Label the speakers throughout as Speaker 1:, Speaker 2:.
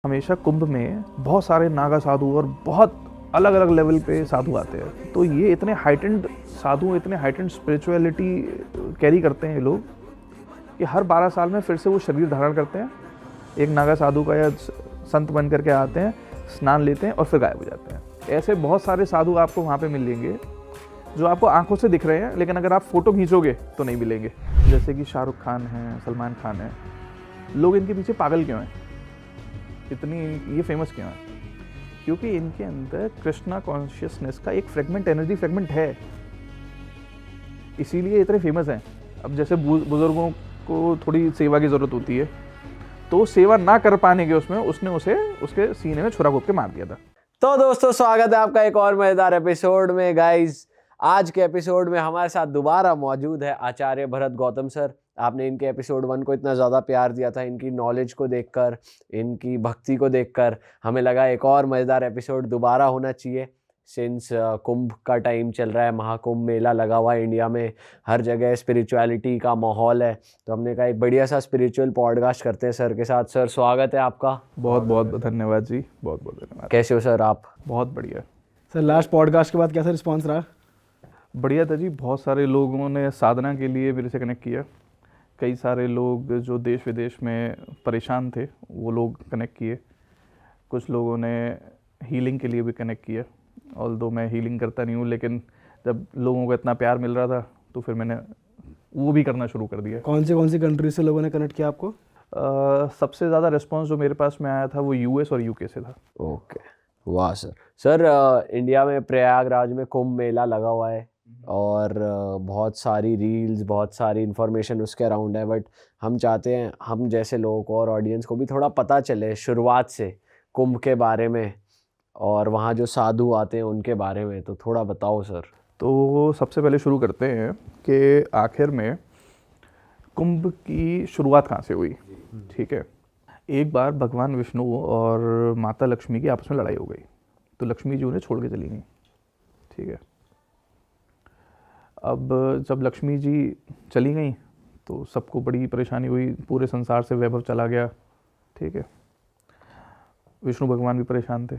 Speaker 1: हमेशा कुंभ में बहुत सारे नागा साधु और बहुत अलग अलग लेवल पे साधु आते हैं। तो ये इतने हाइटेंड साधु, इतने हाइटेंड स्पिरिचुअलिटी कैरी करते हैं ये लोग कि हर 12 साल में फिर से वो शरीर धारण करते हैं, एक नागा साधु का या संत बन करके आते हैं, स्नान लेते हैं और फिर गायब हो जाते हैं। ऐसे बहुत सारे साधु आपको वहाँ पे मिलेंगे जो आपको आंखों से दिख रहे हैं, लेकिन अगर आप फोटो खींचोगे तो नहीं मिलेंगे। जैसे कि शाहरुख खान है, सलमान खान है, लोग इनके पीछे पागल क्यों हैं, इतनी ये फेमस क्यों है? क्योंकि इनके अंदर कृष्णा कॉन्शियसनेस का एक फ्रेगमेंट, एनर्जी फ्रेगमेंट है, इसीलिए इतने फेमस हैं। अब जैसे बुजुर्गों को थोड़ी सेवा की ज़रूरत होती है, तो सेवा ना कर पाने के उसमें उसने उसे उसके सीने में छुरा घोंप के मार दिया था।
Speaker 2: तो दोस्तों, स्वागत है आपका एक और मजेदार एपिसोड में। गाइस, आज के एपिसोड में हमारे साथ दोबारा मौजूद है आचार्य भरत गौतम सर। आपने इनके एपिसोड 1 को इतना ज़्यादा प्यार दिया था, इनकी नॉलेज को देखकर, इनकी भक्ति को देखकर हमें लगा एक और मज़ेदार एपिसोड दोबारा होना चाहिए। सिंस कुंभ का टाइम चल रहा है, महाकुंभ मेला लगा हुआ है इंडिया में, हर जगह स्पिरिचुअलिटी का माहौल है, तो हमने कहा एक बढ़िया सा स्पिरिचुअल पॉडकास्ट करते हैं सर के साथ। सर, स्वागत है आपका।
Speaker 1: बहुत बहुत धन्यवाद जी, बहुत बहुत धन्यवाद।
Speaker 2: कैसे हो सर आप?
Speaker 1: बहुत बढ़िया
Speaker 3: सर। लास्ट पॉडकास्ट के बाद कैसा रिस्पांस रहा?
Speaker 1: बढ़िया था जी। बहुत सारे लोगों ने साधना के लिए मेरे से कनेक्ट किया। कई सारे लोग जो देश विदेश में परेशान थे वो लोग कनेक्ट किए। कुछ लोगों ने हीलिंग के लिए भी कनेक्ट किया। ऑल्दो मैं हीलिंग करता नहीं हूँ, लेकिन जब लोगों को इतना प्यार मिल रहा था तो फिर मैंने वो भी करना शुरू कर दिया।
Speaker 3: कौन सी कंट्रीज से लोगों ने कनेक्ट किया आपको?
Speaker 1: सबसे ज़्यादा रिस्पॉन्स जो मेरे पास में आया था वो यूएस और यूके से था।
Speaker 2: ओके, वाह सर। सर, इंडिया में प्रयागराज में कुंभ मेला लगा हुआ है और बहुत सारी रील्स, बहुत सारी इन्फॉर्मेशन उसके अराउंड है, बट हम चाहते हैं हम जैसे लोगों को और ऑडियंस को भी थोड़ा पता चले शुरुआत से कुंभ के बारे में और वहाँ जो साधु आते हैं उनके बारे में, तो थोड़ा बताओ सर।
Speaker 1: तो सबसे पहले शुरू करते हैं कि आखिर में कुंभ की शुरुआत कहाँ से हुई। ठीक है, एक बार भगवान विष्णु और माता लक्ष्मी की आपस में लड़ाई हो गई, तो लक्ष्मी जी उन्हें छोड़ के चली गई। ठीक है, अब जब लक्ष्मी जी चली गई तो सबको बड़ी परेशानी हुई, पूरे संसार से वैभव चला गया। ठीक है, विष्णु भगवान भी परेशान थे,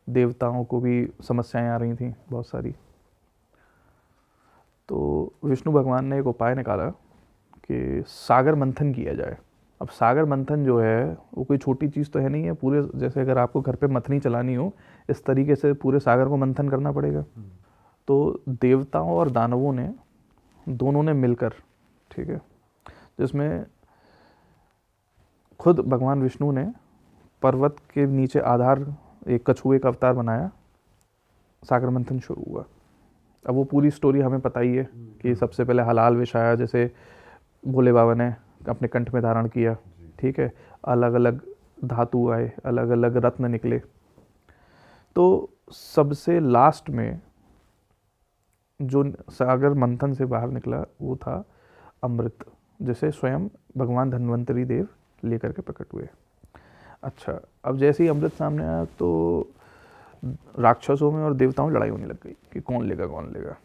Speaker 1: देवताओं को भी समस्याएं आ रही थी बहुत सारी। तो विष्णु भगवान ने एक उपाय निकाला कि सागर मंथन किया जाए। अब सागर मंथन जो है वो कोई छोटी चीज़ तो है नहीं है। पूरे, जैसे अगर आपको घर पे मथनी चलानी हो, इस तरीके से पूरे सागर को मंथन करना पड़ेगा। तो देवताओं और दानवों ने दोनों ने मिलकर, ठीक है, जिसमें खुद भगवान विष्णु ने पर्वत के नीचे आधार एक कछुए का अवतार बनाया, सागर मंथन शुरू हुआ। अब वो पूरी स्टोरी हमें पता ही है कि सबसे पहले हलाल विष आया, जैसे भोले बाबा ने अपने कंठ में धारण किया। ठीक है, अलग अलग धातु आए, अलग अलग रत्न निकले। तो सबसे लास्ट में जो सागर मंथन से बाहर निकला वो था अमृत, जिसे स्वयं भगवान धन्वंतरी देव लेकर के प्रकट हुए। अच्छा, अब जैसे ही अमृत सामने आया तो राक्षसों में और देवताओं में लड़ाई होने लग गई कि कौन लेगा कौन लेगा।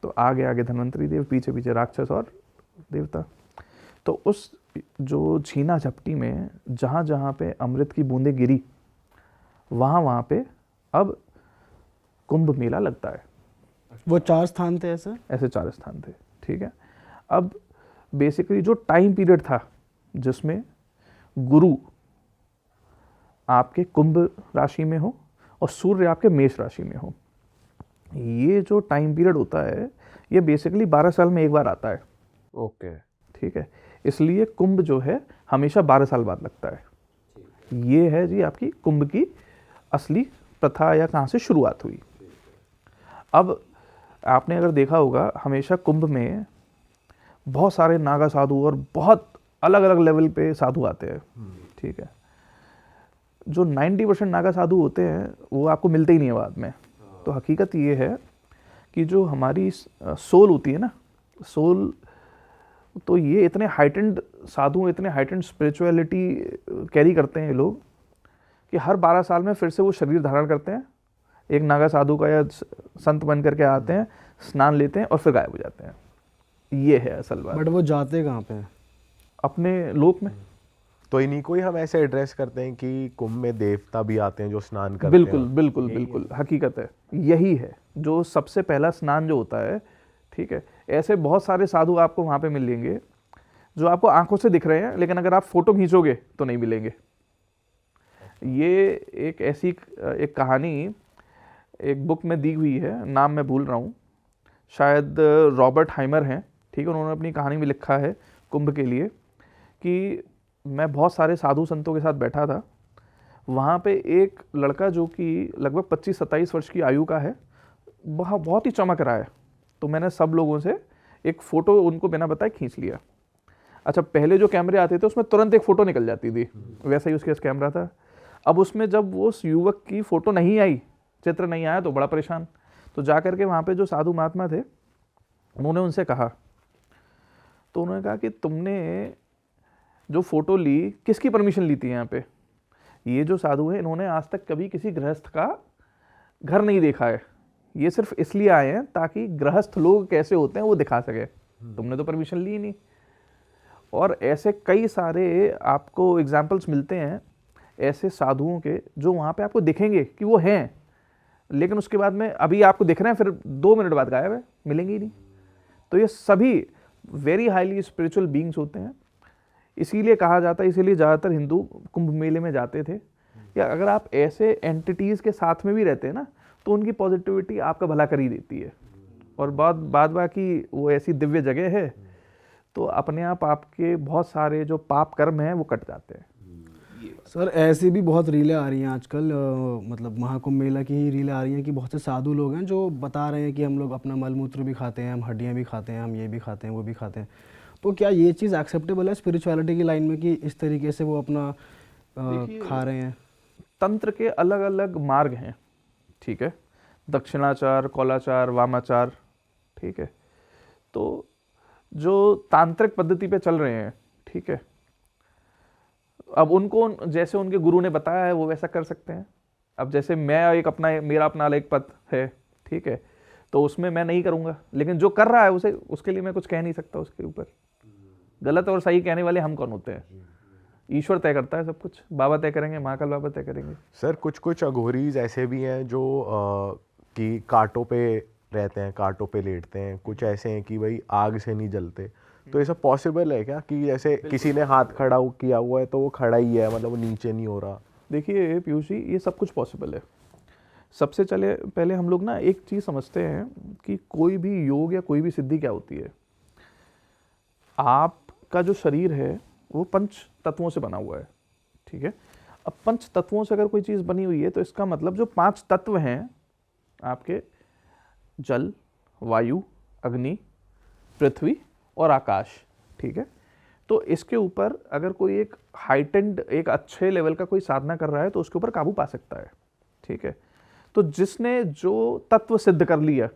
Speaker 1: तो आगे आगे धन्वंतरी देव, पीछे पीछे राक्षस और देवता। तो उस जो छीना झपटी में जहाँ जहाँ पे अमृत की बूंदें गिरी, वहाँ पे अब कुंभ मेला लगता है।
Speaker 3: वो 4 स्थान थे ऐसे
Speaker 1: 4 स्थान थे। ठीक है, अब बेसिकली जो टाइम पीरियड था जिसमें गुरु आपके कुंभ राशि में हो और सूर्य आपके मेष राशि में हो, ये जो टाइम पीरियड होता है ये बेसिकली 12 साल में एक बार आता है।
Speaker 2: ओके,
Speaker 1: ठीक है, इसलिए कुंभ जो है हमेशा 12 साल बाद लगता है। ये है जी आपकी कुंभ की असली प्रथा या कहाँ से शुरुआत हुई। अब आपने अगर देखा होगा, हमेशा कुंभ में बहुत सारे नागा साधु और बहुत अलग अलग लेवल पे साधु आते हैं। ठीक है, जो 90% नागा साधु होते हैं वो आपको मिलते ही नहीं है बाद में। तो हकीकत ये है कि जो हमारी सोल होती है ना, सोल, तो ये इतने हाइटेंड साधु, इतने हाइटेंड स्पिरिचुअलिटी कैरी करते हैं ये लोग कि हर 12 साल में फिर से वो शरीर धारण करते हैं, एक नागा साधु का या संत बन करके आते हैं, स्नान लेते हैं और फिर गायब हो जाते हैं। ये है असल बात।
Speaker 3: बट वो जाते कहाँ पे हैं?
Speaker 1: अपने लोक में।
Speaker 4: तो इन्हीं को ही हम ऐसे एड्रेस करते हैं कि कुंभ में देवता भी आते हैं जो स्नान करते
Speaker 1: बिल्कुल
Speaker 4: हैं।
Speaker 1: बिल्कुल बिल्कुल हकीकत है, यही है जो सबसे पहला स्नान जो होता है। ठीक है, ऐसे बहुत सारे साधु आपको वहाँ पे मिलेंगे जो आपको आंखों से दिख रहे हैं, लेकिन अगर आप फोटो खींचोगे तो नहीं मिलेंगे। ये एक ऐसी एक कहानी एक बुक में दी हुई है, नाम मैं भूल रहा हूँ, शायद रॉबर्ट हाइमर हैं। ठीक है, उन्होंने अपनी कहानी में लिखा है कुंभ के लिए कि मैं बहुत सारे साधु संतों के साथ बैठा था, वहाँ पे एक लड़का जो कि लगभग 25-27 वर्ष की आयु का है, वह बहुत ही चमक रहा है। तो मैंने सब लोगों से एक फ़ोटो उनको बिना बताए खींच लिया। अच्छा, पहले जो कैमरे आते थे उसमें तुरंत एक फ़ोटो निकल जाती थी, वैसा ही उसके पास कैमरा था। अब उसमें जब वो उस युवक की फ़ोटो नहीं आई, चित्र नहीं आया, तो बड़ा परेशान। तो जा करके वहाँ पे जो साधु महात्मा थे उन्होंने उनसे कहा, तो उन्होंने कहा कि तुमने जो फ़ोटो ली किसकी परमिशन ली थी यहाँ पे? ये जो साधु हैं इन्होंने आज तक कभी किसी गृहस्थ का घर नहीं देखा है, ये सिर्फ इसलिए आए हैं ताकि गृहस्थ लोग कैसे होते हैं वो दिखा सके, तुमने तो परमिशन ली नहीं। और ऐसे कई सारे आपको एग्जाम्पल्स मिलते हैं ऐसे साधुओं के जो वहाँ पे आपको दिखेंगे कि वो हैं, लेकिन उसके बाद में अभी आपको दिख रहे हैं, फिर 2 मिनट बाद गायब है, मिलेंगे ही नहीं। तो ये सभी वेरी हाईली स्पिरिचुअल बीइंग्स होते हैं, इसीलिए कहा जाता है, इसीलिए ज़्यादातर हिंदू कुंभ मेले में जाते थे। या अगर आप ऐसे एंटिटीज़ के साथ में भी रहते हैं ना, तो उनकी पॉजिटिविटी आपका भला कर ही देती है। और बाद बाकी वो ऐसी दिव्य जगह है, तो अपने आप आपके बहुत सारे जो पाप कर्म हैं वो कट जाते हैं।
Speaker 3: सर ऐसी भी बहुत रीलें आ रही हैं आजकल, मतलब महाकुंभ मेला की ही रीलें आ रही हैं कि बहुत से साधु लोग हैं जो बता रहे हैं कि हम लोग अपना मलमूत्र भी खाते हैं, हम हड्डियाँ भी खाते हैं, हम ये भी खाते हैं, वो भी खाते हैं। तो क्या ये चीज़ एक्सेप्टेबल है स्पिरिचुअलिटी की लाइन में कि इस तरीके से वो अपना खा रहे हैं?
Speaker 1: तंत्र के अलग अलग मार्ग हैं, ठीक है, दक्षिणाचार, कौलाचार, वामाचार, ठीक है। तो जो तांत्रिक पद्धति पे चल रहे हैं, ठीक है, अब उनको जैसे उनके गुरु ने बताया है वो वैसा कर सकते हैं। अब जैसे मैं एक अपना मेरा अपना अलग पथ है, ठीक है, तो उसमें मैं नहीं करूँगा, लेकिन जो कर रहा है उसे उसके लिए मैं कुछ कह नहीं सकता उसके ऊपर। गलत और सही कहने वाले हम कौन होते हैं? ईश्वर तय करता है सब कुछ, बाबा तय करेंगे, महाकाल बाबा तय करेंगे।
Speaker 4: सर कुछ अघोरीज ऐसे भी हैं जो कि कांटों पे रहते हैं, कांटों पे लेटते हैं, कुछ ऐसे हैं कि भाई आग से नहीं जलते। तो ये सब पॉसिबल है क्या कि जैसे किसी ने हाथ खड़ा किया हुआ है तो वो खड़ा ही है, मतलब वो नीचे नहीं हो रहा?
Speaker 1: देखिए पीयूष जी, ये सब कुछ पॉसिबल है। सबसे पहले हम लोग ना एक चीज़ समझते हैं कि कोई भी योग या कोई भी सिद्धि क्या होती है। आपका जो शरीर है वो 5 तत्वों से बना हुआ है, ठीक है। अब 5 तत्वों से अगर कोई चीज़ बनी हुई है तो इसका मतलब जो 5 तत्व हैं आपके, जल, वायु, अग्नि, पृथ्वी और आकाश, ठीक है, तो इसके ऊपर अगर कोई एक हाइटेंड, एक अच्छे लेवल का कोई साधना कर रहा है तो उसके ऊपर काबू पा सकता है, ठीक है। तो जिसने जो तत्व सिद्ध कर लिया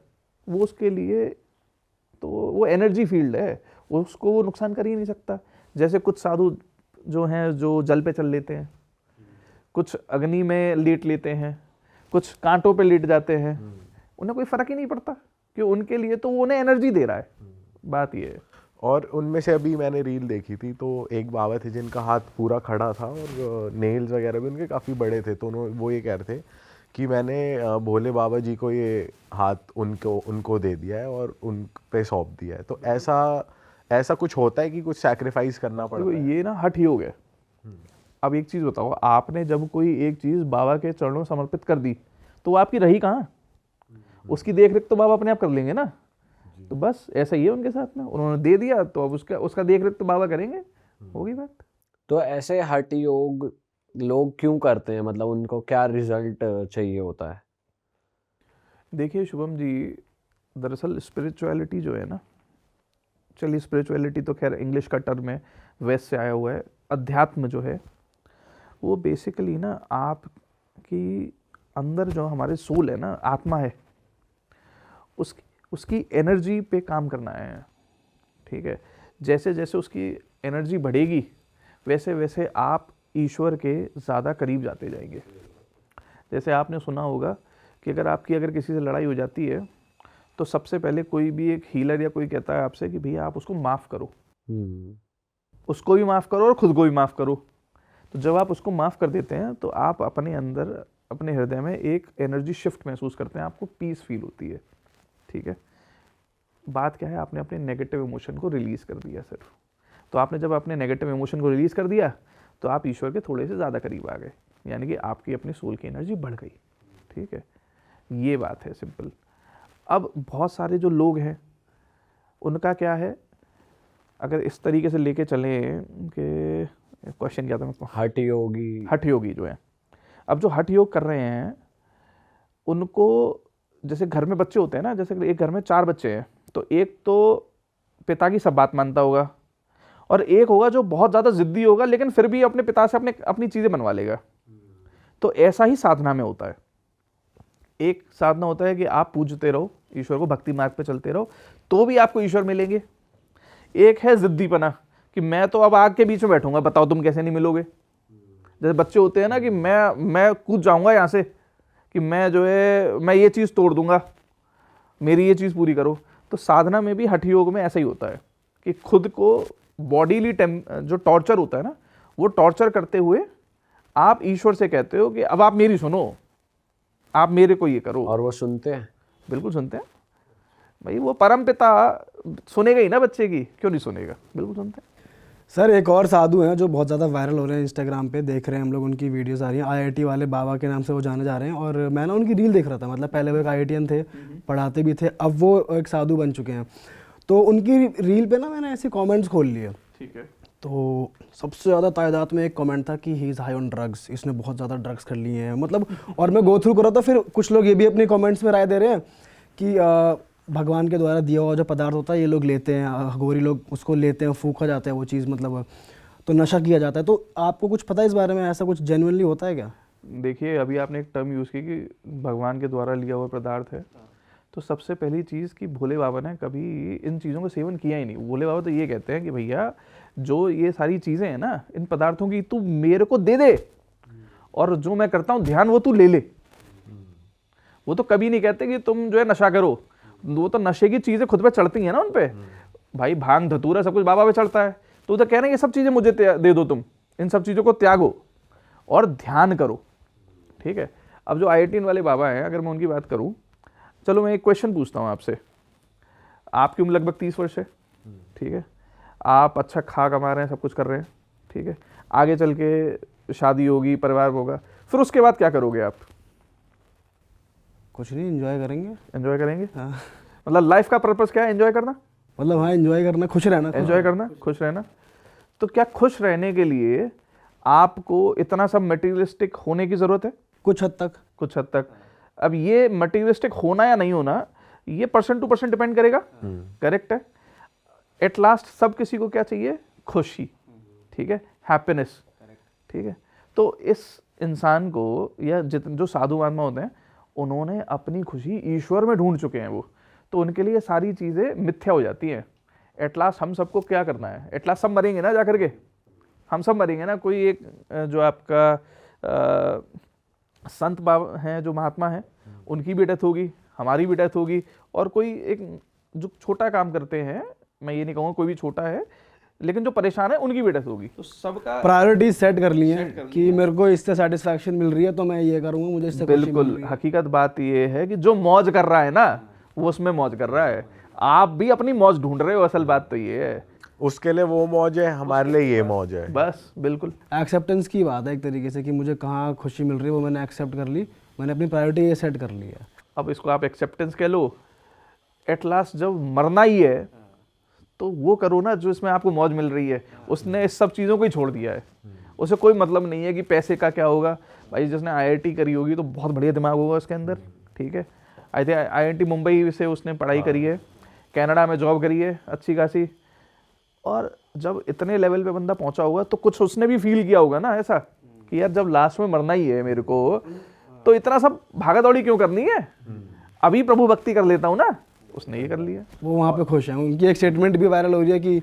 Speaker 1: वो उसके लिए तो वो एनर्जी फील्ड है, उसको वो नुकसान कर ही नहीं सकता। जैसे कुछ साधु जो हैं जो जल पे चल लेते हैं, कुछ अग्नि में लेट लेते हैं, कुछ कांटों पे लेट जाते हैं, उन्हें कोई फर्क ही नहीं पड़ता कि उनके लिए तो वो उन्हें एनर्जी दे रहा है। बात ये है।
Speaker 4: और उनमें से अभी मैंने रील देखी थी तो एक बाबा थे जिनका हाथ पूरा खड़ा था और नेल्स वगैरह भी उनके काफ़ी बड़े थे, तो वो ये कह रहे थे कि मैंने भोले बाबा जी को ये हाथ उनको दे दिया है और उन पे सौंप दिया है। तो ऐसा कुछ होता है कि कुछ सैक्रिफाइस करना पड़ता है?
Speaker 1: ये ना हठ योग है। अब एक चीज़ बताओ, आपने जब कोई एक चीज़ बाबा के चरणों में समर्पित कर दी तो वो आपकी रही कहाँ? उसकी देख रेख तो बाबा अपने आप कर लेंगे ना। तो बस ऐसा ही है उनके साथ में, उन्होंने दे दिया तो अब उसका देख रेख तो बाबा करेंगे, होगी बात।
Speaker 2: तो ऐसे हठ योग लोग क्यों करते हैं, मतलब उनको क्या रिजल्ट चाहिए होता है?
Speaker 1: देखिए शुभम जी, दरअसल स्पिरिचुअलिटी जो है ना, चलिए स्पिरिचुअलिटी तो खैर इंग्लिश का टर्म है, वेस्ट से आया हुआ है। अध्यात्म जो है वो बेसिकली ना आपकी अंदर जो हमारे सोल है ना, आत्मा है, उसकी एनर्जी पे काम करना है, ठीक है। जैसे जैसे उसकी एनर्जी बढ़ेगी वैसे वैसे आप ईश्वर के ज़्यादा करीब जाते जाएंगे। जैसे आपने सुना होगा कि अगर किसी से लड़ाई हो जाती है तो सबसे पहले कोई भी एक हीलर या कोई कहता है आपसे कि भैया आप उसको माफ़ करो, उसको भी माफ़ करो और खुद को भी माफ़ करो। तो जब आप उसको माफ़ कर देते हैं तो आप अपने अंदर, अपने हृदय में एक एनर्जी शिफ्ट महसूस करते हैं, आपको पीस फील होती है। ठीक है, बात क्या है, आपने अपने नेगेटिव इमोशन को रिलीज़ कर दिया सिर्फ। तो आपने जब अपने नेगेटिव इमोशन को रिलीज़ कर दिया तो आप ईश्वर के थोड़े से ज़्यादा करीब आ गए, यानी कि आपकी अपनी सोल की एनर्जी बढ़ गई। ठीक है, ये बात है सिंपल। अब बहुत सारे जो लोग हैं उनका क्या है, अगर इस तरीके से लेके चलें कि क्वेश्चन क्या था मेरे को,
Speaker 2: हठ योगी,
Speaker 1: हठ योगी जो है, अब जो हठ योग कर रहे हैं उनको, जैसे घर में बच्चे होते हैं ना, जैसे एक घर में 4 बच्चे हैं, तो एक तो पिता की सब बात मानता होगा और एक होगा जो बहुत ज़्यादा ज़िद्दी होगा लेकिन फिर भी अपने पिता से अपनी चीज़ें बनवा लेगा। तो ऐसा ही साधना में होता है। एक साधना होता है कि आप पूजते रहो ईश्वर को, भक्ति मार्ग पे चलते रहो, तो भी आपको ईश्वर मिलेंगे। एक है ज़िद्दीपना कि मैं तो अब आग के बीच में बैठूंगा, बताओ तुम कैसे नहीं मिलोगे। जैसे बच्चे होते हैं ना कि मैं कूद जाऊंगा यहाँ से, कि मैं जो है मैं ये चीज़ तोड़ दूंगा, मेरी ये चीज़ पूरी करो। तो साधना में भी, हठ योग में ऐसा ही होता है कि खुद को बॉडीली जो टॉर्चर होता है ना, वो टॉर्चर करते हुए आप ईश्वर से कहते हो कि अब आप मेरी सुनो, आप मेरे को ये करो।
Speaker 2: और वो सुनते हैं?
Speaker 1: बिल्कुल सुनते हैं भाई, वो परम पिता सुनेगा ही ना बच्चे की, क्यों नहीं सुनेगा, बिल्कुल सुनते हैं।
Speaker 3: सर एक और साधु हैं जो बहुत ज़्यादा वायरल हो रहे हैं, इंस्टाग्राम पे देख रहे हैं हम लोग, उनकी वीडियोस आ रही हैं, IIT वाले बाबा के नाम से वो जाने जा रहे हैं। और मैं ना उनकी रील देख रहा था, मतलब पहले वो एक IITian थे, पढ़ाते भी थे, अब वो एक साधु बन चुके हैं। तो उनकी रील पे ना मैंने ऐसे कमेंट्स खोल लिए।
Speaker 1: ठीक है।
Speaker 3: तो सबसे ज़्यादा तादाद में एक कमेंट था कि he is high on drugs, इसने बहुत ज़्यादा ड्रग्स कर लिए हैं, मतलब। और मैं गो थ्रू कर रहा था, फिर कुछ लोग ये भी अपने कमेंट्स में राय दे रहे हैं कि भगवान के द्वारा दिया हुआ जो पदार्थ होता है ये लोग लेते हैं, अघोरी लोग उसको लेते हैं, फूका जाता है वो चीज़, मतलब तो नशा किया जाता है। तो आपको कुछ पता है इस बारे में, ऐसा कुछ जेन्युइनली होता है क्या?
Speaker 1: देखिए, अभी आपने एक टर्म यूज़ की कि भगवान के द्वारा लिया हुआ पदार्थ है, तो सबसे पहली चीज़ कि भोले बाबा ने कभी इन चीज़ों का सेवन किया ही नहीं। भोले बाबा तो ये कहते हैं कि भैया जो ये सारी चीज़ें हैं ना, इन पदार्थों की तू मेरे को दे दे, और जो मैं करता हूँ ध्यान वो तू ले ले। वो तो कभी नहीं कहते कि तुम जो है नशा करो, वो तो नशे की चीज़ें खुद पे चढ़ती हैं ना उन पे। भाई भांग धतूरा सब कुछ बाबा पे चढ़ता है, तो कह रहे हैं ये सब चीज़ें मुझे दे दो, तुम इन सब चीज़ों को त्यागो और ध्यान करो। ठीक है, अब जो IITian वाले बाबा हैं, अगर मैं उनकी बात करूं, चलो मैं एक क्वेश्चन पूछता हूं आपसे। आपकी उम्र लगभग 30 वर्ष है, ठीक है, आप अच्छा खा कमा रहे हैं, सब कुछ कर रहे हैं, ठीक है, आगे चल के शादी होगी, परिवार होगा, फिर उसके बाद क्या करोगे आप?
Speaker 3: कुछ नहीं, एंजॉय करेंगे।
Speaker 1: एंजॉय करेंगे?
Speaker 3: हाँ,
Speaker 1: मतलब लाइफ का पर्पस क्या है? एंजॉय करना,
Speaker 3: मतलब हाँ, एंजॉय करना, खुश रहना।
Speaker 1: एंजॉय करना, खुश रहना। तो क्या खुश रहने के लिए आपको इतना सब मटेरियलिस्टिक होने की ज़रूरत है?
Speaker 3: कुछ हद तक।
Speaker 1: कुछ हद तक। अब ये मटेरियलिस्टिक होना या नहीं होना, ये पर्सन टू पर्सन डिपेंड करेगा। करेक्ट है। एट लास्ट सब किसी को क्या चाहिए? खुशी, ठीक है, हैप्पीनेस, ठीक है। तो इस इंसान को, या जितने जो साधु महात्मा होते हैं, उन्होंने अपनी खुशी ईश्वर में ढूंढ चुके हैं वो, तो उनके लिए सारी चीज़ें मिथ्या हो जाती हैं। एट लास्ट हम सबको क्या करना है? एट लास्ट सब मरेंगे ना, जा करके हम सब मरेंगे ना। कोई एक जो आपका संत बाबा हैं, जो महात्मा हैं, उनकी भी डेथ होगी, हमारी भी डेथ होगी, और कोई एक जो छोटा काम करते हैं, मैं ये नहीं कहूँगा कोई भी छोटा है, लेकिन जो परेशान है उनकी भी डेथ होगी। तो सबका
Speaker 3: प्रायोरिटी सेट कर ली है कि मेरे को इससे सेटिस्फैक्शन मिल रही है तो मैं ये करूँगा, मुझे इससे खुशी मिल
Speaker 1: बिल्कुल।
Speaker 3: रही है।
Speaker 1: हकीकत बात ये है कि जो मौज कर रहा है ना, वो उसमें मौज कर रहा है। आप भी अपनी मौज ढूंढ रहे हो, असल बात तो ये है।
Speaker 4: उसके लिए वो मौज है, हमारे लिए ये मौज है।
Speaker 1: बस बिल्कुल
Speaker 3: एक्सेप्टेंस की बात है एक तरीके से, कि मुझे कहाँ खुशी मिल रही है वो मैंने एक्सेप्ट कर ली, मैंने अपनी प्रायोरिटी ये सेट कर ली है।
Speaker 1: अब इसको आप एक्सेप्टेंस कह लो। एट लास्ट जब मरना ही है तो वो करो ना जो इसमें आपको मौज मिल रही है। उसने इस सब चीज़ों को ही छोड़ दिया है, उसे कोई मतलब नहीं है कि पैसे का क्या होगा। भाई जिसने IIT करी होगी तो बहुत बढ़िया दिमाग होगा उसके अंदर, ठीक है। आई थिंक IIT मुंबई से उसने पढ़ाई करी है, कनाडा में जॉब करी है अच्छी खासी, और जब इतने लेवल पे बंदा पहुंचा होगा तो कुछ उसने भी फील किया होगा ना ऐसा कि यार जब लास्ट में मरना ही है मेरे को, तो इतना सब भागा दौड़ी क्यों करनी है, अभी प्रभु भक्ति कर लेता हूँ ना। उसने ये कर लिया,
Speaker 3: वो वहाँ पे खुश हैं। उनकी एक स्टेटमेंट भी वायरल हो रही है कि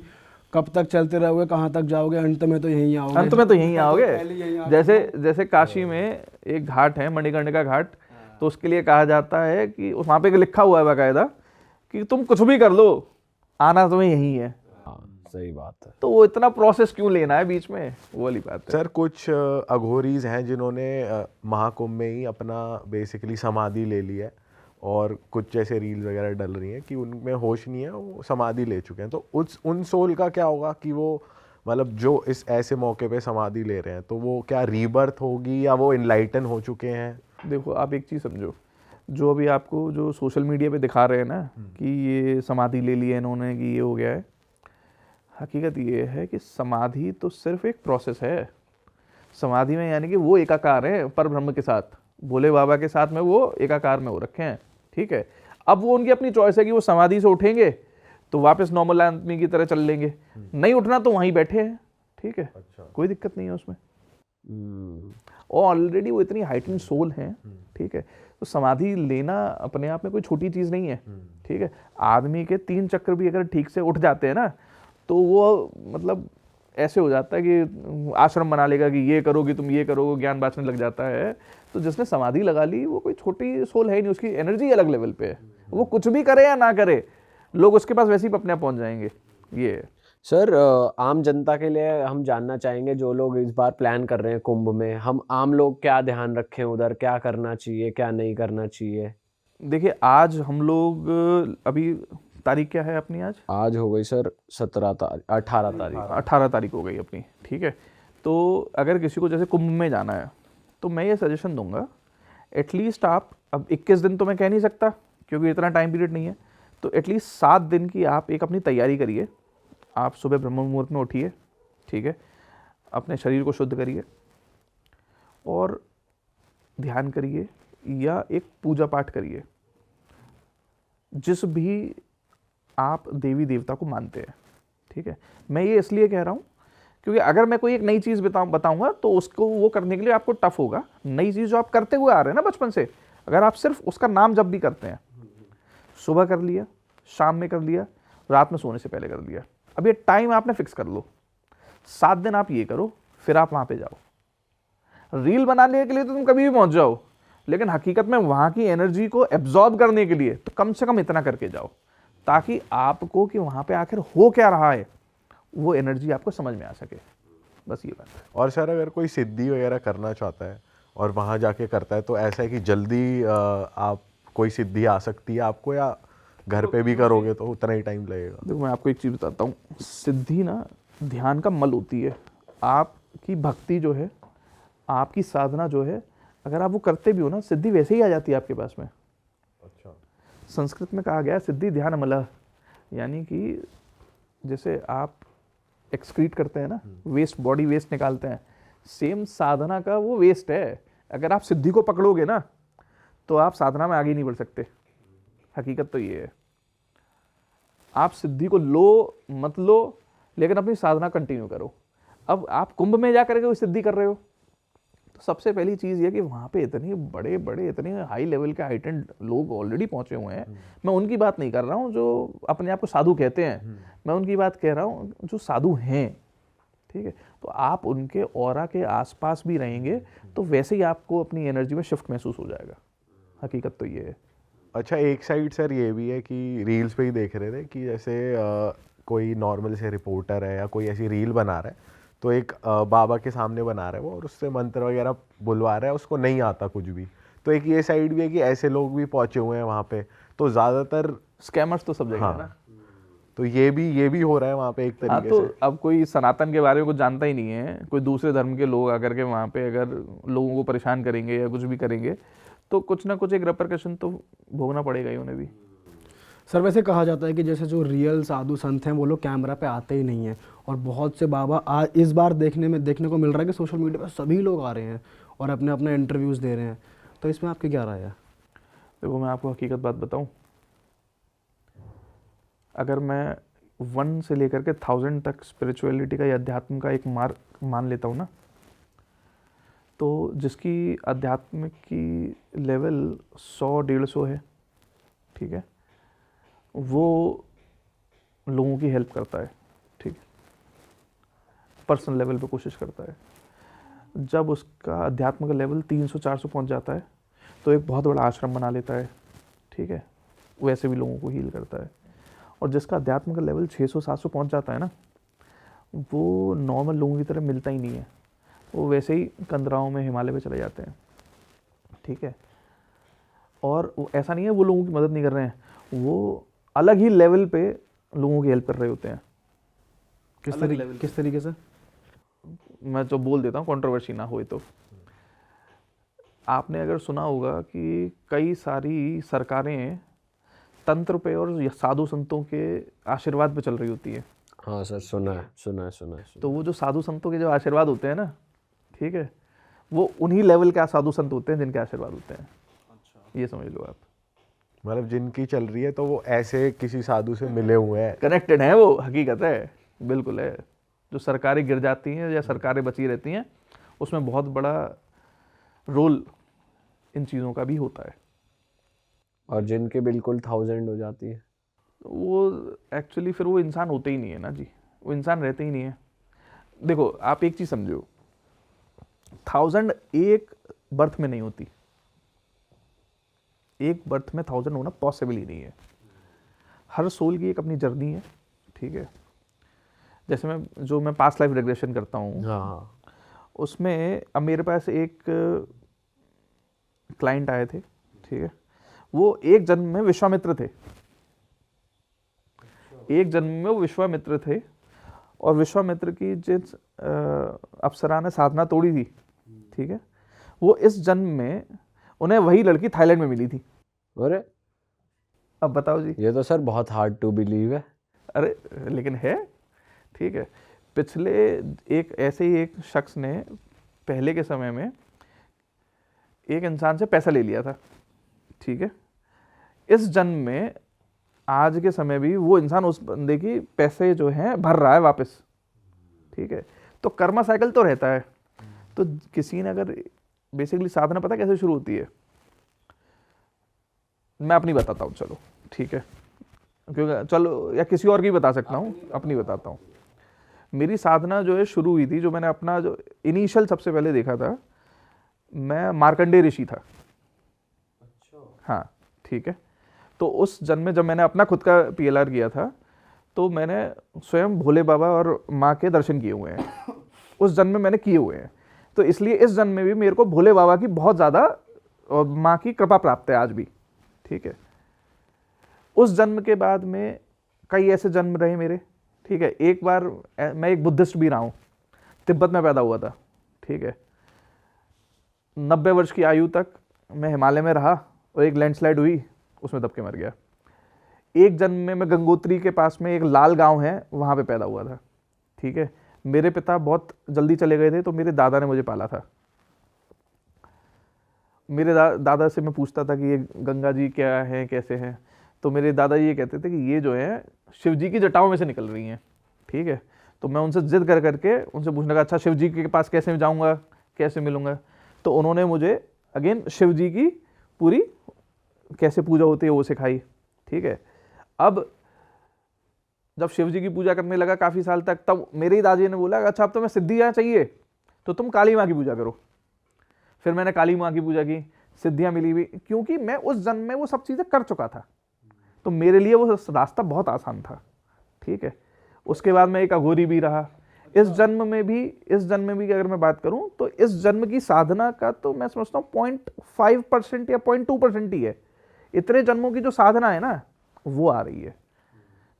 Speaker 3: कब तक चलते रहोगे, कहाँ तक जाओगे, अंत में तो यहीं आओगे।
Speaker 1: अंत में तो यहीं आओगे। जैसे काशी में एक घाट है, मणिकर्णिका घाट, तो उसके लिए कहा जाता है कि वहाँ पे लिखा हुआ है बाकायदा कि तुम कुछ भी कर लो, आना तुम्हें यहीं है।
Speaker 2: सही बात है।
Speaker 1: तो वो इतना प्रोसेस क्यों लेना है बीच में, वो वाली बात है।
Speaker 4: सर कुछ अघोरीज हैं जिन्होंने महाकुंभ में ही अपना बेसिकली समाधि ले ली है, और कुछ जैसे रील्स वगैरह डल रही हैं कि उनमें होश नहीं है, वो समाधि ले चुके हैं। तो उन सोल का क्या होगा कि वो मतलब जो इस ऐसे मौके पे समाधि ले रहे हैं, तो वो क्या रीबर्थ होगी या वो इनलाइटन हो चुके हैं?
Speaker 1: देखो आप एक चीज़ समझो, जो अभी आपको जो सोशल मीडिया पे दिखा रहे हैं ना कि ये समाधि ले ली है इन्होंने, कि ये हो गया है, हकीकत ये है कि समाधि तो सिर्फ एक प्रोसेस है। समाधि में यानी कि वो एकाकार है पर ब्रह्म के साथ, भोले बाबा के साथ में वो एकाकार में हो रखे हैं, ठीक है। अब वो उनकी अपनी चॉइस है कि वो समाधि से उठेंगे तो वापस नॉर्मल आदमी की तरह चल लेंगे, नहीं उठना तो वहीं बैठे हैं, ठीक है।
Speaker 4: अच्छा।
Speaker 1: कोई दिक्कत नहीं है उसमें, और ऑलरेडी वो इतनी हाइटेंड सोल हैं, ठीक है। तो समाधि लेना अपने आप में कोई छोटी चीज़ नहीं है, ठीक है। आदमी के 3 चक्र भी अगर ठीक से उठ जाते हैं ना, तो वो मतलब ऐसे हो जाता है कि आश्रम बना लेगा कि ये करोगे तुम, ये करोगे, ज्ञान बांटने लग जाता है। तो जिसने समाधि लगा ली वो कोई छोटी सोल है ही नहीं, उसकी एनर्जी अलग लेवल पे है। वो कुछ भी करे या ना करे, लोग उसके पास वैसे ही अपने आप पहुंच जाएंगे, ये है।
Speaker 2: सर आम जनता के लिए हम जानना चाहेंगे, जो लोग इस बार प्लान कर रहे हैं कुंभ में, हम आम लोग क्या ध्यान रखें, उधर क्या करना चाहिए, क्या नहीं करना चाहिए?
Speaker 1: देखिए आज हम लोग, अभी तारीख क्या है अपनी आज
Speaker 2: हो गई सर 18 तारीख।
Speaker 1: 18 तारीख हो गई अपनी, ठीक है। तो अगर किसी को जैसे कुंभ में जाना है तो मैं ये सजेशन दूंगा, एटलीस्ट आप, अब 21 दिन तो मैं कह नहीं सकता क्योंकि इतना टाइम पीरियड नहीं है, तो एटलीस्ट 7 दिन की आप एक अपनी तैयारी करिए। आप सुबह ब्रह्म मुहूर्त में उठिए, ठीक है, अपने शरीर को शुद्ध करिए और ध्यान करिए या एक पूजा पाठ करिए, जिस भी आप देवी देवता को मानते हैं, ठीक है। मैं ये इसलिए कह रहा हूँ क्योंकि अगर मैं कोई एक नई चीज़ बताऊंगा तो उसको वो करने के लिए आपको टफ होगा। नई चीज़ जो आप करते हुए आ रहे हैं ना बचपन से, अगर आप सिर्फ उसका नाम जब भी करते हैं, सुबह कर लिया, शाम में कर लिया, रात में सोने से पहले कर लिया, अब ये टाइम आपने फिक्स कर लो, 7 दिन आप ये करो, फिर आप वहाँ पे जाओ। रील बनाने के लिए तो तुम कभी भी पहुँच जाओ, लेकिन हकीकत में वहाँ की एनर्जी को एब्जॉर्ब करने के लिए तो कम से कम इतना करके जाओ, ताकि आपको कि वहाँ पे आखिर हो क्या रहा है वो एनर्जी आपको समझ में आ सके, बस ये बात है।
Speaker 4: और सर अगर कोई सिद्धि वगैरह करना चाहता है और वहाँ जाके करता है, तो ऐसा है कि जल्दी आप कोई सिद्धि आ सकती है आपको, या घर पे भी करोगे तो उतना ही टाइम लगेगा?
Speaker 1: देखो मैं आपको एक चीज़ बताता हूँ, सिद्धि ना ध्यान का मल होती है। आपकी भक्ति जो है, आपकी साधना जो है, अगर आप वो करते भी हो ना, सिद्धि वैसे ही आ जाती है आपके पास में।
Speaker 4: अच्छा।
Speaker 1: संस्कृत में कहा गया है सिद्धि ध्यान अमलः, यानी कि जैसे आप एक्सक्रीट करते हैं ना, वेस्ट, बॉडी वेस्ट निकालते हैं, सेम साधना का वो वेस्ट है। अगर आप सिद्धि को पकड़ोगे ना तो आप साधना में आगे नहीं बढ़ सकते, हकीकत तो ये है। आप सिद्धि को लो मत लो, लेकिन अपनी साधना कंटिन्यू करो। अब आप कुंभ में जा करके कोई सिद्धि कर रहे हो, तो सबसे पहली चीज़ ये कि वहाँ पे इतने बड़े बड़े, इतने हाई लेवल के हाइटेंड लोग ऑलरेडी पहुँचे हुए हैं। मैं उनकी बात नहीं कर रहा हूँ जो अपने आप को साधु कहते हैं, मैं उनकी बात कह रहा हूँ जो साधु हैं, ठीक है। तो आप उनके ऑरा के आसपास भी रहेंगे तो वैसे ही आपको अपनी एनर्जी में शिफ्ट महसूस हो जाएगा, हकीकत तो ये है।
Speaker 4: अच्छा, एक साइड सर ये भी है कि रील्स पे ही देख रहे थे कि जैसे कोई नॉर्मल से रिपोर्टर है या कोई ऐसी रील बना रहा है, तो एक बाबा के सामने बना रहा है वो, और उससे मंत्र वगैरह बुलवा रहा है, उसको नहीं आता कुछ भी। तो एक ये साइड भी है कि ऐसे लोग भी पहुंचे हुए हैं वहाँ पे, तो ज़्यादातर
Speaker 1: स्कैमर्स तो सब जगह है ना।
Speaker 4: तो ये भी हो रहा है वहाँ पे एक तरीके
Speaker 1: तो
Speaker 4: से।
Speaker 1: अब कोई सनातन के बारे में कुछ जानता ही नहीं है, कोई दूसरे धर्म के लोग आकर के वहाँ पे अगर लोगों को परेशान करेंगे या कुछ भी करेंगे तो कुछ ना कुछ एक रेपरकशन तो भोगना पड़ेगा ही उन्हें भी।
Speaker 3: सर वैसे कहा जाता है कि जैसे जो रियल साधु संत हैं वो लोग कैमरा पे आते ही नहीं हैं, और बहुत से बाबा इस बार देखने को मिल रहा है कि सोशल मीडिया पर सभी लोग आ रहे हैं और अपने अपने इंटरव्यूज़ दे रहे हैं, तो इसमें आपकी क्या राय है?
Speaker 1: देखो मैं आपको हकीकत बात बताऊं, अगर मैं 1 से लेकर के 1000 तक स्पिरिचुअलिटी का या अध्यात्म का एक मार्ग मान लेता हूँ ना, तो जिसकी अध्यात्म की लेवल 100-150 है, ठीक है, वो लोगों की हेल्प करता है, ठीक है, पर्सनल लेवल पे कोशिश करता है। जब उसका अध्यात्म का लेवल 300-400 पहुंच जाता है तो एक बहुत बड़ा आश्रम बना लेता है, ठीक है, वैसे भी लोगों को हील करता है। और जिसका अध्यात्म का लेवल 600-700 पहुंच जाता है ना, वो नॉर्मल लोगों की तरह मिलता ही नहीं है। वो वैसे ही कंदराओं में हिमालय पे चले जाते हैं, ठीक है। और वो ऐसा नहीं है वो लोगों की मदद नहीं कर रहे हैं, वो अलग ही लेवल पे लोगों की हेल्प कर रहे होते हैं।
Speaker 3: किस तरीके से?
Speaker 1: मैं तो बोल देता हूँ, कंट्रोवर्सी ना होए तो। आपने अगर सुना होगा कि कई सारी सरकारें तंत्र पे और साधु संतों के आशीर्वाद पे चल रही होती है।
Speaker 2: हाँ सर, सुना है।
Speaker 1: तो वो जो साधु संतों के जो आशीर्वाद होते हैं ना, ठीक है, वो उन्हीं लेवल के साधु संत होते हैं जिनके आशीर्वाद होते हैं। अच्छा, ये समझ लो आप।
Speaker 4: मतलब जिनकी चल रही है तो वो ऐसे किसी साधु से मिले हुए हैं,
Speaker 1: कनेक्टेड है, वो हकीकत है, बिल्कुल है। जो सरकारें गिर जाती हैं या सरकारें बची रहती हैं, उसमें बहुत बड़ा रोल इन चीज़ों का भी होता है।
Speaker 2: और जिनके बिल्कुल 1000 हो जाती है,
Speaker 1: वो एक्चुअली फिर वो इंसान होते ही नहीं है ना जी, वो इंसान रहते ही नहीं है। देखो आप एक चीज़ समझो, 1000 एक बर्थ में नहीं होती, एक बर्थ में 1000 होना पॉसिबल ही नहीं है। हर सोल की एक अपनी जर्नी है, ठीक है। जैसे मैं पास्ट लाइफ रिग्रेशन करता हूँ,
Speaker 2: हाँ
Speaker 1: उसमें अब मेरे पास एक क्लाइंट आए थे, ठीक है। वो एक जन्म में विश्वामित्र थे, एक जन्म में वो विश्वामित्र थे, और विश्वामित्र की जिस अप्सरा ने साधना तोड़ी थी, ठीक है, वो इस जन्म में उन्हें वही लड़की थाईलैंड में मिली थी।
Speaker 2: अरे
Speaker 1: अब बताओ जी।
Speaker 2: ये तो सर बहुत हार्ड टू बिलीव है।
Speaker 1: अरे लेकिन है, ठीक है। पिछले एक ऐसे ही एक शख्स ने पहले के समय में एक इंसान से पैसा ले लिया था, ठीक है। इस जन्म में आज के समय भी वो इंसान उस बंदे की पैसे जो हैं भर रहा है वापस, ठीक है। तो कर्मा साइकिल तो रहता है। तो किसी ने अगर बेसिकली साधना पता कैसे शुरू होती है, मैं अपनी बताता हूँ, चलो ठीक है, क्योंकि चलो या किसी और की बता सकता हूँ, अपनी बताता हूँ। मेरी साधना जो है शुरू हुई थी, जो मैंने अपना जो इनिशियल सबसे पहले देखा था, मैं मार्कंडेय ऋषि था। हाँ ठीक है। तो उस जन्म में जब मैंने अपना खुद का PLR किया था, तो मैंने स्वयं भोले बाबा और माँ के दर्शन किए हुए हैं, उस जन्म में मैंने किए हुए हैं। तो इसलिए इस जन्म में भी मेरे को भोले बाबा की बहुत ज़्यादा और माँ की कृपा प्राप्त है आज भी, ठीक है। उस जन्म के बाद में कई ऐसे जन्म रहे मेरे, ठीक है। एक बार मैं एक बुद्धिस्ट भी रहा हूँ, तिब्बत में पैदा हुआ था, ठीक है। 90 वर्ष की आयु तक मैं हिमालय में रहा, और एक लैंडस्लाइड हुई, उसमें दब के मर गया। एक जन्म में मैं गंगोत्री के पास में एक लाल गांव है, वहाँ पे पैदा हुआ था, ठीक है। मेरे पिता बहुत जल्दी चले गए थे, तो मेरे दादा ने मुझे पाला था। मेरे दादा से मैं पूछता था कि ये गंगा जी क्या है, कैसे हैं, तो मेरे दादाजी ये कहते थे कि ये जो है शिव जी की जटाओं में से निकल रही हैं, ठीक है। तो मैं उनसे जिद कर करके उनसे पूछने लगा, अच्छा शिव जी के पास कैसे जाऊँगा, कैसे मिलूँगा। तो उन्होंने मुझे अगेन शिव जी की पूरी कैसे पूजा होती है वो सिखाई, ठीक है। अब जब शिव जी की पूजा करने लगा काफ़ी साल तक, तब मेरे ही दादाजी ने बोला, अच्छा अब तुम्हें सिद्धियाँ चाहिए तो तुम काली माँ की पूजा करो। फिर मैंने काली माँ की पूजा की, सिद्धियाँ मिली भी, क्योंकि मैं उस जन्म में वो सब चीज़ें कर चुका था, तो मेरे लिए वो रास्ता बहुत आसान था, ठीक है। उसके बाद मैं एक अघोरी भी रहा। इस जन्म में भी अगर मैं बात करूं, तो इस जन्म की साधना का तो मैं समझता हूँ 0.5% या 0.2% ही है। इतने जन्मों की जो साधना है ना, वो आ रही है।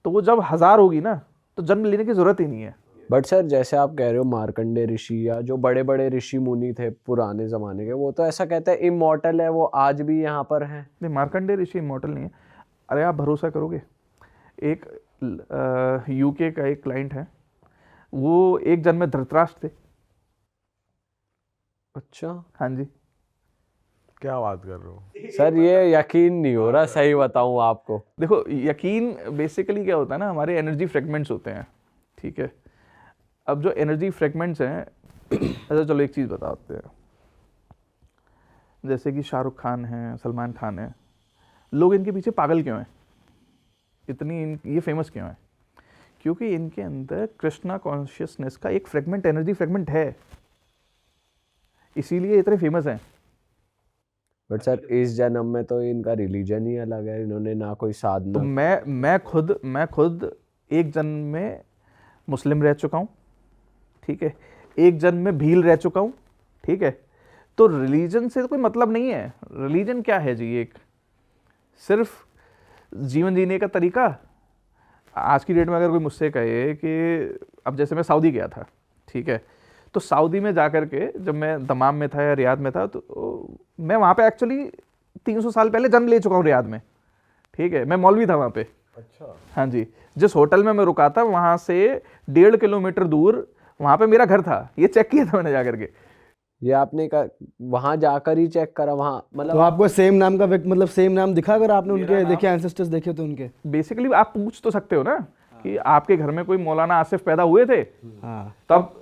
Speaker 1: तो वो जब 1000 होगी ना, तो जन्म लेने की जरूरत ही नहीं है।
Speaker 2: बट सर जैसे आप कह रहे हो मार्कंडेय ऋषि या जो बड़े बड़े ऋषि मुनि थे पुराने जमाने के, वो तो ऐसा कहते हैं इमॉर्टल है, वो आज भी यहाँ पर हैं।
Speaker 1: नहीं, मार्कंडेय ऋषि इमॉर्टल नहीं है। अरे आप भरोसा करोगे, एक UK का एक क्लाइंट है, वो एक जन्म में धृतराष्ट्र थे।
Speaker 2: अच्छा,
Speaker 1: हाँ जी।
Speaker 4: क्या बात कर रहे हो
Speaker 2: सर ये यकीन नहीं हो रहा, सही बताऊं आपको।
Speaker 1: देखो यकीन बेसिकली क्या होता है ना, हमारे एनर्जी फ्रेगमेंट्स होते हैं, ठीक है। अब जो एनर्जी फ्रेगमेंट्स हैं अच्छा चलो एक चीज़ बताते हैं, जैसे कि शाहरुख खान है, सलमान खान है, लोग इनके पीछे पागल क्यों हैं, ये फेमस क्यों है? क्योंकि इनके अंदर कृष्णा कॉन्शियसनेस का एक फ्रेगमेंट, एनर्जी फ्रेगमेंट है, इसीलिए इतने फेमस हैं।
Speaker 2: बट सर इस जन्म में तो इनका रिलीजन ही अलग है, इन्होंने ना कोई
Speaker 1: तो
Speaker 2: साधना।
Speaker 1: मैं खुद एक जन्म में मुस्लिम रह चुका हूँ, ठीक है, एक जन्म में भील रह चुका हूँ, ठीक है। तो रिलीजन से कोई मतलब नहीं है। रिलीजन क्या है जी? एक सिर्फ जीवन जीने का तरीका। आज की डेट में अगर कोई मुझसे कहे कि अब जैसे मैं सऊदी गया था, ठीक है, तो सऊदी में जा कर के जब मैं दमाम में था या रियाद में था, तो मैं वहाँ पे एक्चुअली 300 साल पहले जन्म ले चुका हूँ रियाद में, ठीक है। मैं मौलवी था वहाँ पे।
Speaker 4: अच्छा।
Speaker 1: हाँ जी, जिस होटल में मैं रुका था वहाँ से 1.5 किलोमीटर दूर वहाँ पे मेरा घर था। ये चेक किया था मैंने जा करके।
Speaker 2: ये आपने वहां जाकर ही चेक करा वहां, मतलब
Speaker 3: तो आपको सेम नाम का मतलब सेम नाम दिखा? अगर आपने उनके देखे एंसेस्टर्स देखे तो उनके
Speaker 1: बेसिकली आप पूछ तो सकते हो ना कि आपके घर में कोई मौलाना आसिफ पैदा हुए थे,
Speaker 3: हाँ,
Speaker 1: तब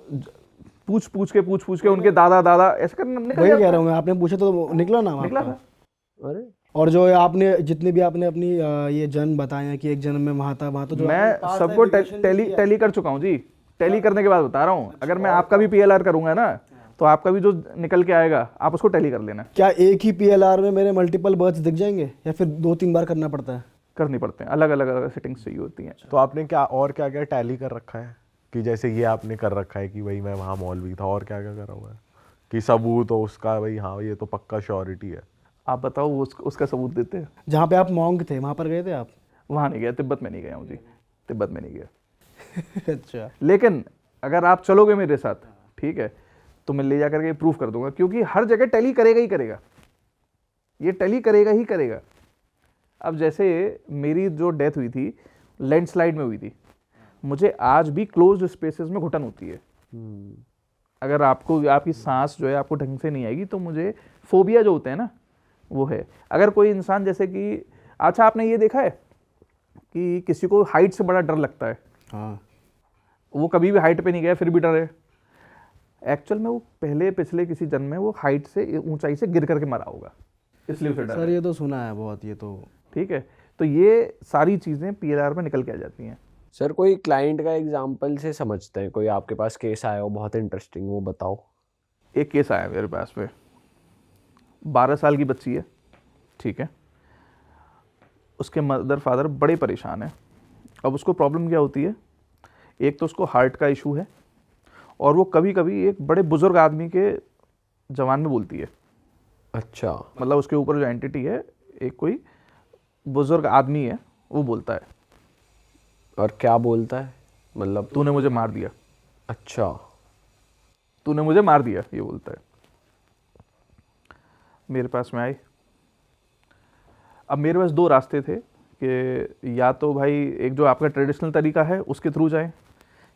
Speaker 1: पूछ पूछ के उनके दादा दादा ऐसे करना निकल
Speaker 3: वही
Speaker 1: जाता
Speaker 3: कह
Speaker 1: है।
Speaker 3: रहा हूँ मैं, आपने पूछा तो निकला नाम
Speaker 1: निकला
Speaker 3: आपका।
Speaker 1: था।
Speaker 2: अरे
Speaker 3: और जो आपने जितने भी आपने अपनी ये जन्म बताए हैं कि एक जन्म में वहाँ था, वहाँ तो जो
Speaker 1: मैं
Speaker 3: आपने past
Speaker 1: सबको
Speaker 3: navigation
Speaker 1: टैली
Speaker 3: किया।
Speaker 1: टैली कर चुका हूँ जी। टैली करने के बाद बता रहा हूँ। अगर मैं आपका भी PLR करूंगा ना, तो आपका भी जो निकल के आएगा आप उसको टैली कर लेना।
Speaker 3: क्या एक ही PLR में मेरे मल्टीपल बर्थ्स दिख जाएंगे या फिर 2-3 बार करना पड़ता है?
Speaker 1: करनी पड़ते हैं, अलग अलग सेटिंग्स चाहिए होती हैं।
Speaker 4: तो आपने क्या और क्या क्या टैली कर रखा है? कि जैसे ये आपने कर रखा है कि भाई मैं वहाँ मौलवी था, और क्या क्या करा हुआ है कि सबूत हो उसका, भाई हाँ ये तो पक्का श्योरिटी है?
Speaker 1: आप बताओ, वो उसका सबूत देते हैं।
Speaker 3: जहाँ पे आप मॉन्क थे वहाँ पर गए थे आप?
Speaker 1: वहाँ नहीं गया, तिब्बत में नहीं गया हूँ जी, तिब्बत में नहीं गया।
Speaker 3: अच्छा,
Speaker 1: लेकिन अगर आप चलोगे मेरे साथ, ठीक है, तो मैं ले जा करके प्रूफ कर दूंगा, क्योंकि हर जगह टैली करेगा ही करेगा, ये टैली करेगा ही करेगा। अब जैसे मेरी जो डेथ हुई थी लैंडस्लाइड में हुई थी, मुझे आज भी क्लोज्ड स्पेसेस में घुटन होती है। अगर आपको आपकी सांस जो है आपको ढंग से नहीं आएगी, तो मुझे फोबिया जो होते हैं ना, वो है। अगर कोई इंसान जैसे कि, अच्छा आपने ये देखा है कि किसी को हाइट से बड़ा डर लगता है,
Speaker 3: हाँ,
Speaker 1: वो कभी भी हाइट पे नहीं गया फिर भी डर है। एक्चुअल में वो पहले पिछले किसी जन्म में वो हाइट से, ऊंचाई से गिर करके मरा होगा, इसलिए उसे डर
Speaker 3: सर
Speaker 1: है।
Speaker 3: ये तो सुना है बहुत, ये तो
Speaker 1: ठीक है, तो ये सारी चीज़ें PLR में निकल के आ जाती हैं।
Speaker 2: सर कोई क्लाइंट का एग्जांपल से समझते हैं, कोई आपके पास केस आया हो बहुत इंटरेस्टिंग, वो बताओ।
Speaker 1: एक केस आया मेरे पास में, 12 साल की बच्ची है, ठीक है, उसके मदर फादर बड़े परेशान हैं। अब उसको प्रॉब्लम क्या होती है, एक तो उसको हार्ट का इशू है, और वो कभी कभी एक बड़े बुजुर्ग आदमी के जवान में बोलती है।
Speaker 2: अच्छा,
Speaker 1: मतलब उसके ऊपर जो एंटिटी है, एक कोई बुजुर्ग आदमी है, वो बोलता है
Speaker 2: और क्या बोलता है? मतलब
Speaker 1: तूने मुझे मार दिया,
Speaker 2: अच्छा,
Speaker 1: तूने मुझे मार दिया, ये बोलता है। मेरे पास में आई। अब मेरे पास 2 रास्ते थे कि या तो भाई एक जो आपका ट्रेडिशनल तरीका है उसके थ्रू जाएं,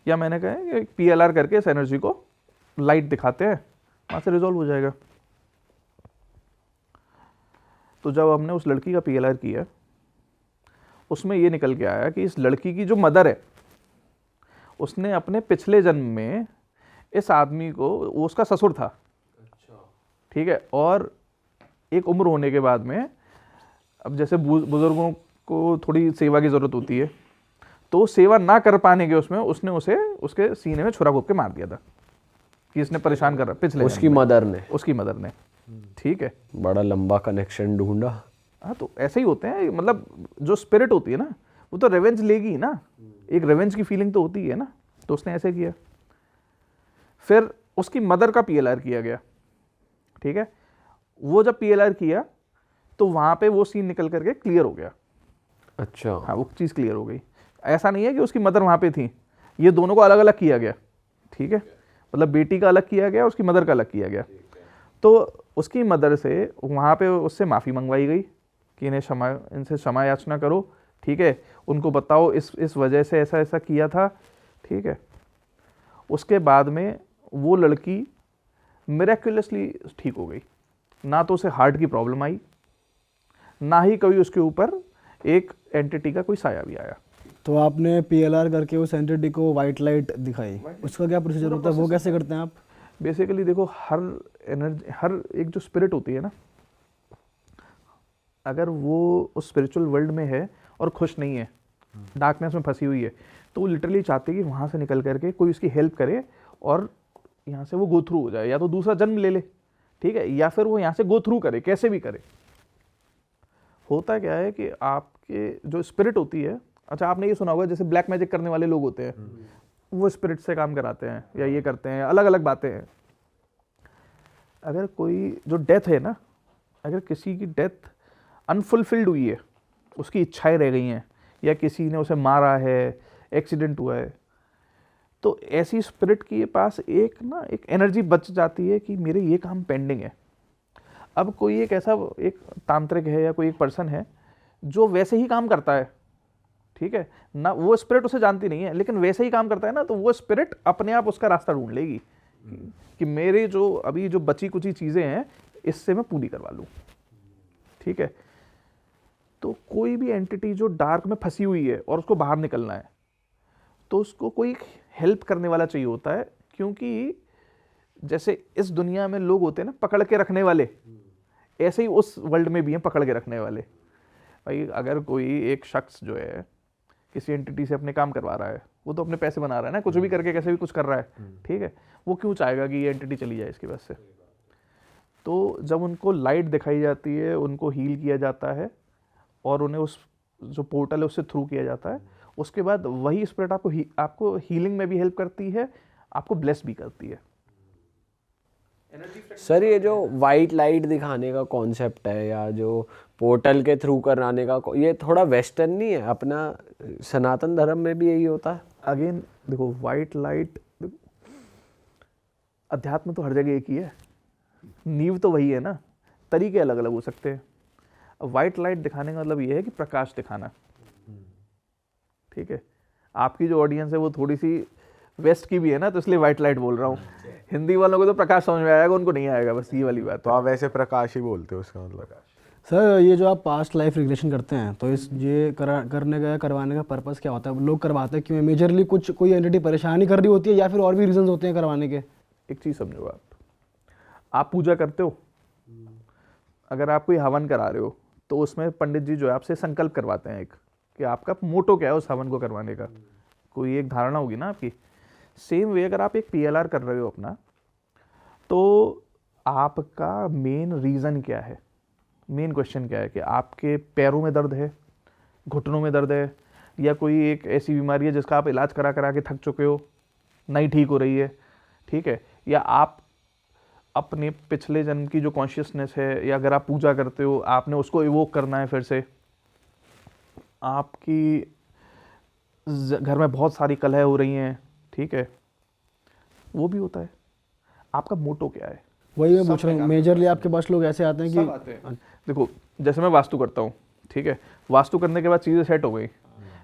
Speaker 1: या मैंने कहा कि PLR करके इस एनर्जी को लाइट दिखाते हैं, वहाँ से रिजॉल्व हो जाएगा। तो जब हमने उस लड़की का PLR किया, उसमें ये निकल के आया कि इस लड़की की जो मदर है, उसने अपने पिछले जन्म में इस आदमी को, वो उसका ससुर था, ठीक है, और एक उम्र होने के बाद में, अब जैसे बुजुर्गों को थोड़ी सेवा की ज़रूरत होती है, तो सेवा ना कर पाने के उसमें उसने उसे उसके सीने में छुरा घोंप के मार दिया था कि इसने परेशान कर रहा पिछले
Speaker 2: उसकी
Speaker 1: जन्म में।
Speaker 2: मदर ने?
Speaker 1: उसकी मदर ने, ठीक है।
Speaker 2: बड़ा लंबा कनेक्शन ढूंढा।
Speaker 1: हाँ, तो ऐसे ही होते हैं, मतलब जो स्पिरिट होती है ना, वो तो रिवेंज लेगी ही ना, एक रिवेंज की फीलिंग तो होती है ना, तो उसने ऐसे किया। फिर उसकी मदर का PLR किया गया, ठीक है। वो जब PLR किया तो वहाँ पे वो सीन निकल करके क्लियर हो गया।
Speaker 2: अच्छा,
Speaker 1: हाँ, वो चीज़ क्लियर हो गई। ऐसा नहीं है कि उसकी मदर वहाँ पे थी, ये दोनों को अलग अलग किया गया, ठीक है, मतलब बेटी का अलग किया गया, उसकी मदर का अलग किया गया। तो उसकी मदर से वहाँ पे उससे माफ़ी मंगवाई गई कि इनसे क्षमा याचना करो, ठीक है, उनको बताओ इस वजह से ऐसा ऐसा किया था, ठीक है। उसके बाद में वो लड़की मिरेक्युलसली ठीक हो गई, ना तो उसे हार्ट की प्रॉब्लम आई, ना ही कभी उसके ऊपर एक एंटिटी का कोई साया भी आया।
Speaker 3: तो आपने PLR करके उस एंटिटी को वाइट लाइट दिखाई, उसका क्या प्रोसीजर होता है, वो कैसे करते हैं आप?
Speaker 1: बेसिकली देखो, हर एनर्जी, हर एक जो स्पिरिट होती है ना, अगर वो उस स्पिरिचुअल वर्ल्ड में है और खुश नहीं है, डार्कनेस में फंसी हुई है, तो वो लिटरली चाहती है कि वहाँ से निकल करके कोई उसकी हेल्प करे और यहाँ से वो गो थ्रू हो जाए, या तो दूसरा जन्म ले ले, ठीक है, या फिर वो यहाँ से गो थ्रू करे, कैसे भी करे। होता क्या है कि आपके जो स्पिरिट होती है, अच्छा आपने ये सुना होगा जैसे ब्लैक मैजिक करने वाले लोग होते हैं, वो स्पिरिट से काम कराते हैं या ये करते हैं, अलग अलग बातें हैं। अगर कोई जो डेथ है ना, अगर किसी की डेथ अनफुलफिल्ड हुई है, उसकी इच्छाएं रह गई हैं, या किसी ने उसे मारा है, एक्सीडेंट हुआ है, तो ऐसी स्पिरिट के पास एक एनर्जी बच जाती है कि मेरे ये काम पेंडिंग है। अब कोई एक ऐसा एक तांत्रिक है या कोई एक पर्सन है जो वैसे ही काम करता है, ठीक है ना, वो स्पिरिट उसे जानती नहीं है लेकिन वैसे ही काम करता है ना, तो वो स्पिरिट अपने आप उसका रास्ता ढूंढ लेगी कि मेरे जो अभी जो बची कुची चीज़ें हैं इससे मैं पूरी करवा लूँ, ठीक है। तो कोई भी एंटिटी जो डार्क में फंसी हुई है और उसको बाहर निकलना है, तो उसको कोई हेल्प करने वाला चाहिए होता है, क्योंकि जैसे इस दुनिया में लोग होते हैं ना पकड़ के रखने वाले, ऐसे ही उस वर्ल्ड में भी हैं पकड़ के रखने वाले। भाई अगर कोई एक शख्स जो है किसी एंटिटी से अपने काम करवा रहा है, वो तो अपने पैसे बना रहा है ना, कुछ भी करके कैसे भी कुछ कर रहा है, ठीक है, वो क्यों चाहेगा कि ये एंटिटी चली जाए इसकी वजह से। तो जब उनको लाइट दिखाई जाती है, उनको हील किया जाता है और उन्हें उस जो पोर्टल है उससे थ्रू किया जाता है, उसके बाद वही स्पिरिट आपको हीलिंग में भी हेल्प करती है, आपको ब्लेस भी करती है।
Speaker 2: सर ये जो वाइट लाइट दिखाने का कॉन्सेप्ट है या जो पोर्टल के थ्रू कराने का, ये थोड़ा वेस्टर्न नहीं है? अपना सनातन धर्म में भी यही होता है।
Speaker 1: अगेन देखो, वाइट लाइट, अध्यात्म तो हर जगह एक ही है, नींव तो वही है ना, तरीके अलग अलग हो सकते हैं। वाइट लाइट दिखाने का मतलब ये है कि प्रकाश दिखाना, ठीक है। आपकी जो ऑडियंस है वो थोड़ी सी वेस्ट की भी है ना, तो इसलिए वाइट लाइट बोल रहा हूँ। हिंदी वालों को तो प्रकाश समझ में आएगा, उनको नहीं आएगा, बस ये वाली बात।
Speaker 4: तो आप वैसे प्रकाश ही बोलते हो इसका मतलब?
Speaker 3: सर ये जो आप पास्ट लाइफ रिग्रेशन करते हैं, तो इस ये करने का करवाने का पर्पस क्या होता है? लोग करवाते हैं क्यों? मेजरली कुछ कोई एंटिटी परेशानी कर रही होती है या फिर और भी रीजंस होते हैं करवाने के?
Speaker 1: एक चीज़ समझो, आप पूजा करते हो, अगर आप कोई हवन करा रहे हो तो उसमें पंडित जी जो है आपसे संकल्प करवाते हैं एक, कि आपका मोटो क्या है उस हवन को करवाने का, कोई एक धारणा होगी ना आपकी। सेम वे अगर आप एक PLR कर रहे हो अपना, तो आपका मेन रीज़न क्या है, मेन क्वेश्चन क्या है कि आपके पैरों में दर्द है, घुटनों में दर्द है, या कोई एक ऐसी बीमारी है जिसका आप इलाज करा करा के थक चुके हो, नहीं ठीक हो रही है, ठीक है, या आप अपने पिछले जन्म की जो कॉन्शियसनेस है, या अगर आप पूजा करते हो आपने उसको इवोक करना है फिर से, आपकी घर में बहुत सारी कलह हो रही हैं, ठीक है, वो भी होता है। आपका मोटो क्या है,
Speaker 3: वही मैं पूछ रहा हूँ। मेजरली आपके पास लोग ऐसे आते हैं
Speaker 1: सब आते हैं। देखो जैसे मैं वास्तु करता हूँ, ठीक है, वास्तु करने के बाद चीज़ें सेट हो गई,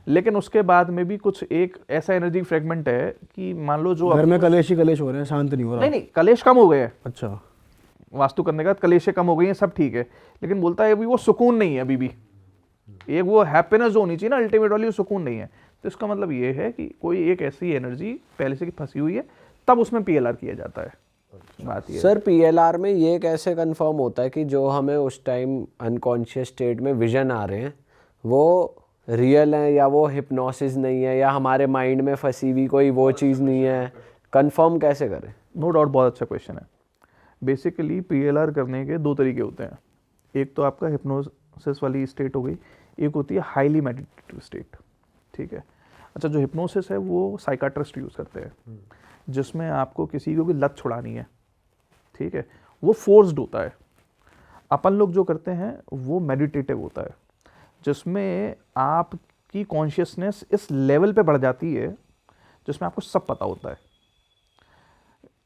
Speaker 1: लेकिन उसके बाद में भी कुछ एक ऐसा एनर्जी फ्रेगमेंट है कि मान लो जो
Speaker 3: घर में कलेश ही कलेश हो रहे हैं, शांत नहीं हो रहा।
Speaker 1: नहीं, कलेश कम हो गए हैं।
Speaker 3: अच्छा,
Speaker 1: वास्तु करने के बाद कलेशें कम हो गई हैं, सब ठीक है, लेकिन बोलता है अभी वो सुकून नहीं है, अभी भी एक वो हैप्पीनेस जो होनी चाहिए ना अल्टीमेट वाली, वो सुकून नहीं है। तो इसका मतलब ये है कि कोई एक ऐसी एनर्जी पहले से फंसी हुई है, तब उसमें PLR किया जाता है। बात ये
Speaker 2: सर PLR में ये कैसे कंफर्म होता है कि जो हमें उस टाइम अनकॉन्शियस स्टेट में विजन आ रहे हैं वो रियल हैं, या वो हिप्नोसिस नहीं है, या हमारे माइंड में फंसी हुई कोई वो चीज़ नहीं है? कंफर्म कैसे करें?
Speaker 1: नो डाउट, बहुत अच्छा क्वेश्चन है। बेसिकली PLR करने के दो तरीके होते हैं। एक तो आपका हिप्नोसिस वाली स्टेट हो गई, एक होती है हाईली मेडिटेटिव स्टेट, ठीक है। अच्छा, जो हिप्नोसिस है वो साइकाट्रिस्ट यूज़ करते हैं, जिसमें आपको किसी को भी लत छुड़ानी है, ठीक है, वो फोर्स्ड होता है। अपन लोग जो करते हैं वो मेडिटेटिव होता है, जिसमें आपकी कॉन्शियसनेस इस लेवल पे बढ़ जाती है जिसमें आपको सब पता होता है।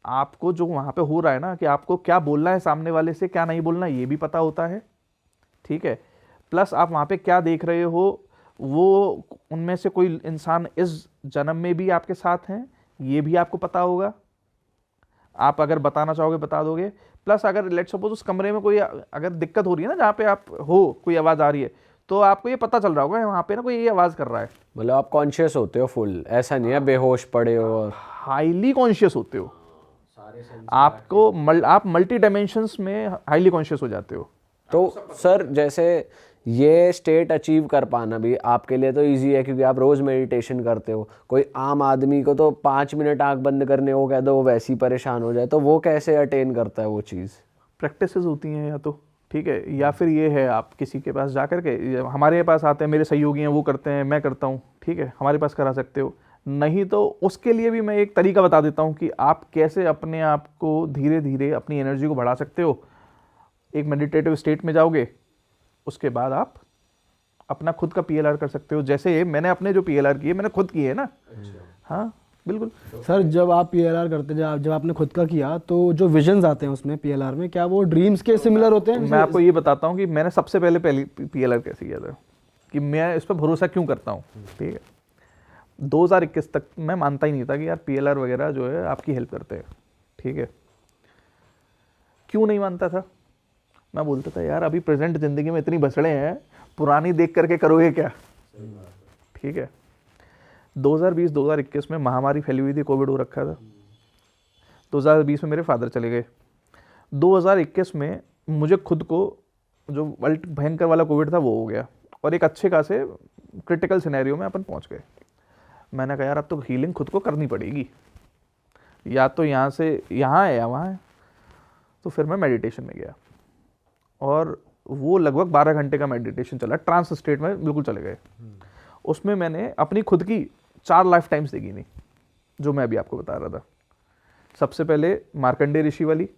Speaker 1: आपको जो वहाँ पे हो रहा है ना, कि आपको क्या बोलना है सामने वाले से, क्या नहीं बोलना, ये भी पता होता है, ठीक है। प्लस आप वहाँ पे क्या देख रहे हो, वो उनमें से कोई इंसान इस जन्म में भी आपके साथ हैं, ये भी आपको पता होगा। आप अगर बताना चाहोगे बता दोगे। प्लस अगर लेट्स सपोज उस कमरे में कोई अगर दिक्कत हो रही है ना, जहाँ पे आप हो, कोई आवाज़ आ रही है, तो आपको ये पता चल रहा होगा वहाँ पे ना कोई ये आवाज़ कर रहा है।
Speaker 2: मतलब आप कॉन्शियस होते हो फुल, ऐसा नहीं है बेहोश पड़े हो? और
Speaker 1: हाईली कॉन्शियस होते हो, आपको आप मल्टी डायमेंशंस में हाईली कॉन्शियस हो जाते हो।
Speaker 2: तो सर जैसे ये स्टेट अचीव कर पाना भी आपके लिए तो इजी है क्योंकि आप रोज़ मेडिटेशन करते हो। कोई आम आदमी को तो 5 मिनट आंख बंद करने को कह दो वो वैसे ही परेशान हो जाए, तो वो कैसे अटेन करता है वो चीज़?
Speaker 1: प्रैक्टिसेस होती हैं या तो, ठीक है, या फिर ये है आप किसी के पास जा कर के, हमारे पास आते हैं, मेरे सहयोगी हैं वो करते हैं, मैं करता हूँ, ठीक है, हमारे पास करा सकते हो। नहीं तो उसके लिए भी मैं एक तरीका बता देता हूँ कि आप कैसे अपने आप को धीरे धीरे अपनी एनर्जी को बढ़ा सकते हो। एक मेडिटेटिव स्टेट में जाओगे, उसके बाद आप अपना खुद का PLR कर सकते हो। जैसे मैंने अपने जो PLR किए मैंने खुद किए है ना। हाँ बिल्कुल।
Speaker 3: सर जब आप PLR करते हैं, जब आपने खुद का किया, तो जो विजन्स आते हैं उसमें PLR में, क्या वो ड्रीम्स के सिमिलर होते हैं?
Speaker 1: मैं आपको ये बताता हूँ कि मैंने सबसे पहले PLR कैसे किया था, कि मैं इस पर भरोसा क्यों करता हूँ। ठीक है, 2021 तक मैं मानता ही नहीं था कि यार PLR वगैरह जो है आपकी हेल्प करते हैं। ठीक है, क्यों नहीं मानता था? मैं बोलता था यार अभी प्रेजेंट जिंदगी में इतनी बछड़े हैं, पुरानी देख करके करोगे क्या। ठीक है, 2020-2021 में महामारी फैली हुई थी, कोविड हो रखा था। 2020 में मेरे फादर चले गए। 2021 में मुझे खुद को जो भयंकर वाला कोविड था वो हो गया, और एक अच्छे खासे क्रिटिकल सिनेरियो में अपन पहुंच गए। मैंने कहा यार अब तो हीलिंग खुद को करनी पड़ेगी, या तो यहाँ से यहाँ है या वहाँ है। तो फिर मैं मेडिटेशन में गया, और वो लगभग 12 घंटे का मेडिटेशन चला, ट्रांस स्टेट में बिल्कुल चले गए। उसमें मैंने अपनी खुद की 4 लाइफ टाइम्स देखी नहीं, जो मैं अभी आपको बता रहा था। सबसे पहले मार्कंडेय ऋषि वाली।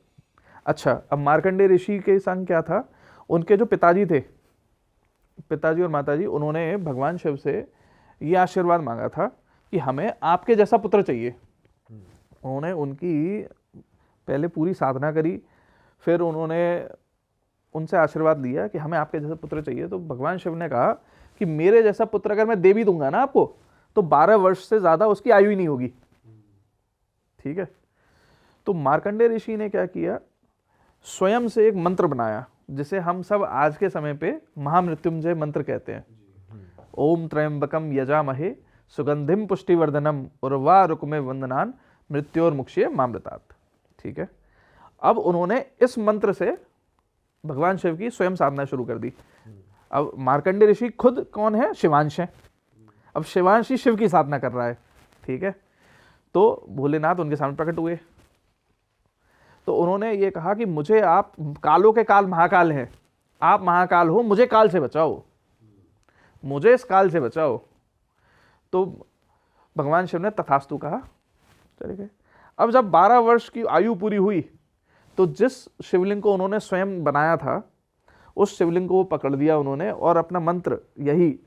Speaker 1: अच्छा, अब मार्कंडेय ऋषि के संग क्या था, उनके जो पिताजी थे, पिताजी और माताजी, उन्होंने भगवान शिव से ये आशीर्वाद मांगा था कि हमें आपके जैसा पुत्र चाहिए। उन्होंने उनकी पहले पूरी साधना करी, फिर उन्होंने उनसे आशीर्वाद लिया कि हमें आपके जैसा पुत्र चाहिए। तो भगवान शिव ने कहा कि मेरे जैसा पुत्र अगर मैं दे भी दूंगा ना आपको, तो 12 वर्ष से ज़्यादा उसकी आयु ही नहीं होगी। ठीक है, तो मार्कंडेय ऋषि ने क्या किया, स्वयं से एक मंत्र बनाया, जिसे हम सब आज के समय पे महामृत्युंजय मंत्र कहते हैं। ओम त्र्यंबकम यजामहे सुगंधिम पुष्टिवर्धनम उर्वारुकमे वंदनान मृत्योर्मुक्षये मामृतात्। ठीक है, अब उन्होंने इस मंत्र से भगवान शिव की स्वयं साधना शुरू कर दी। अब मार्कंडेय ऋषि खुद कौन है, शिवांश है। अब शिवांश ही शिव की साधना कर रहा है। ठीक है, तो भोलेनाथ उनके सामने प्रकट हुए। तो उन्होंने ये कहा कि मुझे आप कालों के काल महाकाल हैं, आप महाकाल हो, मुझे काल से बचाओ, मुझे इस काल से बचाओ। तो भगवान शिव ने तथास्तु कहा, चले गए। अब जब 12 वर्ष की आयु पूरी हुई, तो जिस शिवलिंग को उन्होंने स्वयं बनाया था, उस शिवलिंग को वो पकड़ दिया उन्होंने, और अपना मंत्र, यही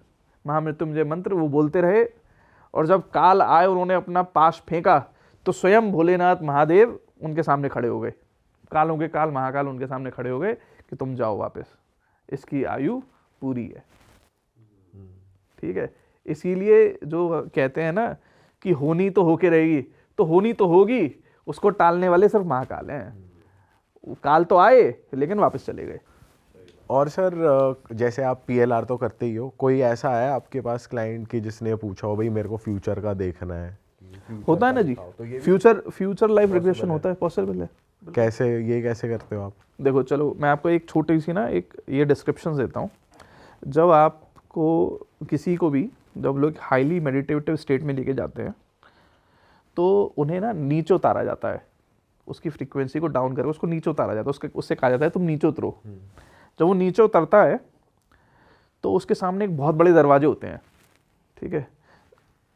Speaker 1: महामृत्युंजय मंत्र, वो बोलते रहे। और जब काल आए, उन्होंने अपना पाश फेंका, तो स्वयं भोलेनाथ महादेव उनके सामने खड़े हो गए। कालों के काल महाकाल उनके सामने खड़े हो गए कि तुम जाओ वापस, इसकी आयु पूरी है। ठीक है, इसीलिए जो कहते हैं ना कि होनी तो होके रहेगी, तो होनी तो होगी, उसको टालने वाले सिर्फ महाकाल हैं। काल तो आए लेकिन वापस चले गए।
Speaker 4: और सर जैसे आप PLR तो करते ही हो, कोई ऐसा है आपके पास क्लाइंट की जिसने पूछा हो भाई मेरे को फ्यूचर का देखना है?
Speaker 1: होता है ना जी, फ्यूचर लाइफ रिग्रेशन होता है, पॉसिबल है।
Speaker 4: कैसे, ये कैसे करते हो आप?
Speaker 1: देखो चलो मैं आपको एक छोटी सी ना एक ये डिस्क्रिप्शन देता हूँ। जब आपको किसी को भी, जब लोग हाईली मेडिटेटिव स्टेट में लेके जाते हैं, तो उन्हें ना नीचे उतारा जाता है, उसकी फ्रीक्वेंसी को डाउन करके उसको नीचे उतारा जाता है। उससे कहा जाता है तुम नीचे उतरो। जब वो नीचे उतरता है तो उसके सामने एक बहुत बड़े दरवाजे होते हैं। ठीक है,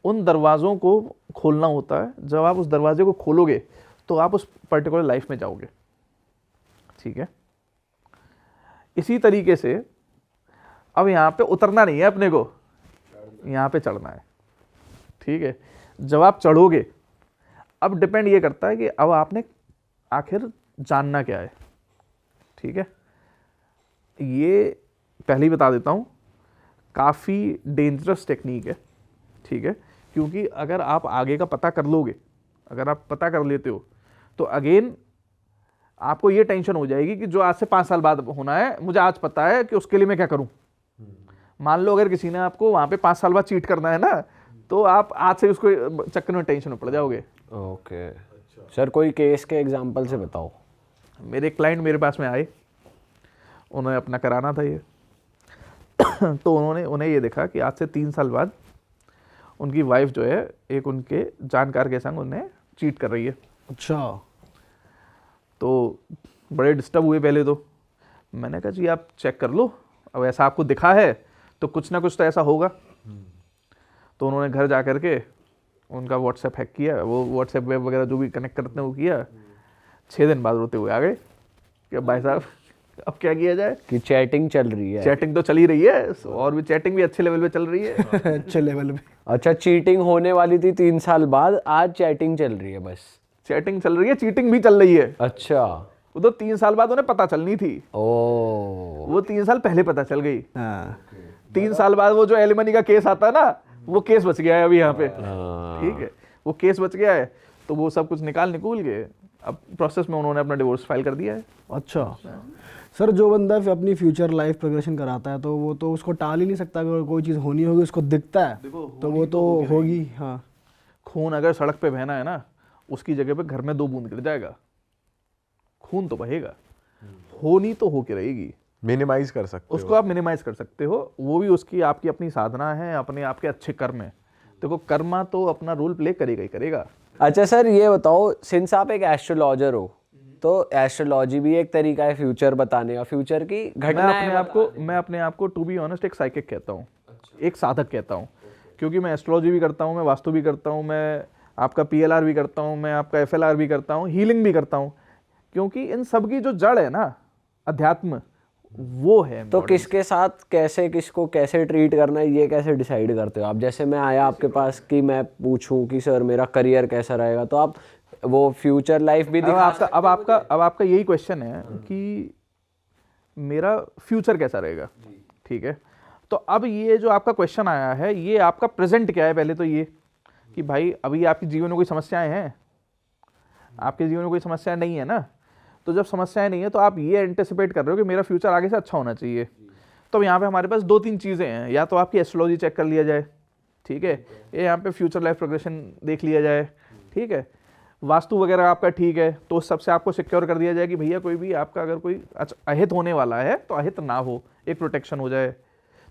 Speaker 1: उन दरवाज़ों को खोलना होता है। जब आप उस दरवाजे को खोलोगे तो आप उस पर्टिकुलर लाइफ में जाओगे। ठीक है, इसी तरीके से अब यहाँ पे उतरना नहीं है अपने को, यहाँ पे चढ़ना है। ठीक है, जब आप चढ़ोगे, अब डिपेंड ये करता है कि अब आपने आखिर जानना क्या है। ठीक है, ये पहले ही बता देता हूँ, काफ़ी डेंजरस टेक्निक है। ठीक है, क्योंकि अगर आप आगे का पता कर लोगे, अगर आप पता कर लेते हो, तो अगेन आपको ये टेंशन हो जाएगी कि जो आज से 5 साल बाद होना है, मुझे आज पता है कि उसके लिए मैं क्या करूं। मान लो अगर किसी ने आपको वहां पे 5 साल बाद चीट करना है ना, तो आप आज से उसको चक्कर में टेंशन में पड़ जाओगे।
Speaker 2: ओके सर, कोई केस के एग्जांपल से बताओ।
Speaker 1: मेरे क्लाइंट मेरे पास में आए, उन्हें अपना कराना था ये तो उन्हें ये देखा कि आज से 3 साल बाद उनकी वाइफ जो है एक उनके जानकार के संग उन्हें चीट कर रही है।
Speaker 3: अच्छा,
Speaker 1: तो बड़े डिस्टर्ब हुए पहले तो। मैंने कहा जी आप चेक कर लो, अब ऐसा आपको दिखा है तो कुछ ना कुछ तो ऐसा होगा। तो उन्होंने घर जा कर के उनका व्हाट्सएप हैक किया, वो व्हाट्सएप वेब वगैरह जो भी कनेक्ट करते हैं वो किया। 6 दिन बाद रोते हुए आ गए कि भाई साहब अब क्या किया जाए,
Speaker 2: कि चैटिंग चल रही है।
Speaker 1: चैटिंग तो चल ही रही है और भी चैटिंग भी अच्छे लेवल पे चल रही है।
Speaker 3: अच्छे लेवल पे।
Speaker 2: अच्छा, चीटिंग होने वाली थी 3 साल बाद, आज चैटिंग चल रही है बस।
Speaker 1: चैटिंग चल रही है, चीटिंग भी चल रही है।
Speaker 2: अच्छा,
Speaker 1: वो तो 3 साल बाद उन्हें पता चलनी थी,
Speaker 2: ओ,
Speaker 1: वो 3 साल पहले पता चल गई।
Speaker 3: हाँ
Speaker 1: 3 साल बाद वो जो एलिमनी का केस आता है ना, वो केस बच गया है अभी यहाँ पे, ठीक है, वो केस बच गया है। तो वो सब कुछ निकूल के अब प्रोसेस में उन्होंने अपना डिवोर्स फाइल कर दिया है।
Speaker 3: अच्छा सर, जो बंदा फिर अपनी फ्यूचर लाइफ प्रोग्रेशन कराता है तो वो तो उसको टाल ही नहीं सकता, अगर कोई चीज़ होनी होगी उसको दिखता है तो वो तो होगी। हाँ,
Speaker 1: खून अगर सड़क पे बहना है ना, उसकी जगह पे घर में 2 बूंद गिर जाएगा, खून तो बहेगा, होनी तो होके रहेगी।
Speaker 4: मिनिमाइज कर सकते
Speaker 1: उसको आप मिनिमाइज कर सकते हो, वो भी उसकी आपकी अपनी साधना है, अपने आपके अच्छे कर्म है। देखो कर्मा तो अपना रोल प्ले करेगा ही करेगा।
Speaker 2: अच्छा सर, ये बताओ, सिंस आप एक एस्ट्रोलॉजर हो, तो एस्ट्रोलॉजी भी एक तरीका है फ्यूचर बताने का, फ्यूचर की घटनाएं
Speaker 1: मैं अपने आप को टू बी ऑनेस्ट एक साइकिक कहता हूँ, एक साधक कहता हूँ, क्योंकि मैं एस्ट्रोलॉजी भी करता हूँ, मैं वास्तु भी करता हूँ, मैं आपका PLR भी करता हूँ, मैं आपका FLR भी करता हूँ, हीलिंग भी करता हूँ, क्योंकि इन सब की जो जड़ है ना, अध्यात्म, वो है।
Speaker 2: तो किसके साथ कैसे, किसको कैसे ट्रीट करना है, ये कैसे डिसाइड करते हो आप? जैसे मैं आया आपके पास कि मैं पूछूं कि सर मेरा करियर कैसा रहेगा, तो आप वो फ्यूचर लाइफ भी दिखा सकते हो?
Speaker 1: अब आपका यही क्वेश्चन है कि मेरा फ्यूचर कैसा रहेगा, ठीक है। तो अब ये जो आपका क्वेश्चन आया है, ये आपका प्रेजेंट क्या है, पहले तो ये कि भाई अभी आपके जीवन में कोई समस्याएं हैं, आपके जीवन में कोई समस्याएं नहीं है ना। तो जब समस्याएं नहीं है तो आप ये एंटिसिपेट कर रहे हो कि मेरा फ्यूचर आगे से अच्छा होना चाहिए। तो यहाँ पे हमारे पास 2-3 चीज़ें हैं, या तो आपकी एस्ट्रोलॉजी चेक कर लिया जाए, ठीक है, ये यहाँ पे फ्यूचर लाइफ प्रोग्रेशन देख लिया जाए, ठीक है, वास्तु वगैरह आपका ठीक है, तो उस सबसे आपको सिक्योर कर दिया जाए कि भैया कोई भी आपका अगर कोई अहित होने वाला है तो अहित ना हो, एक प्रोटेक्शन हो जाए।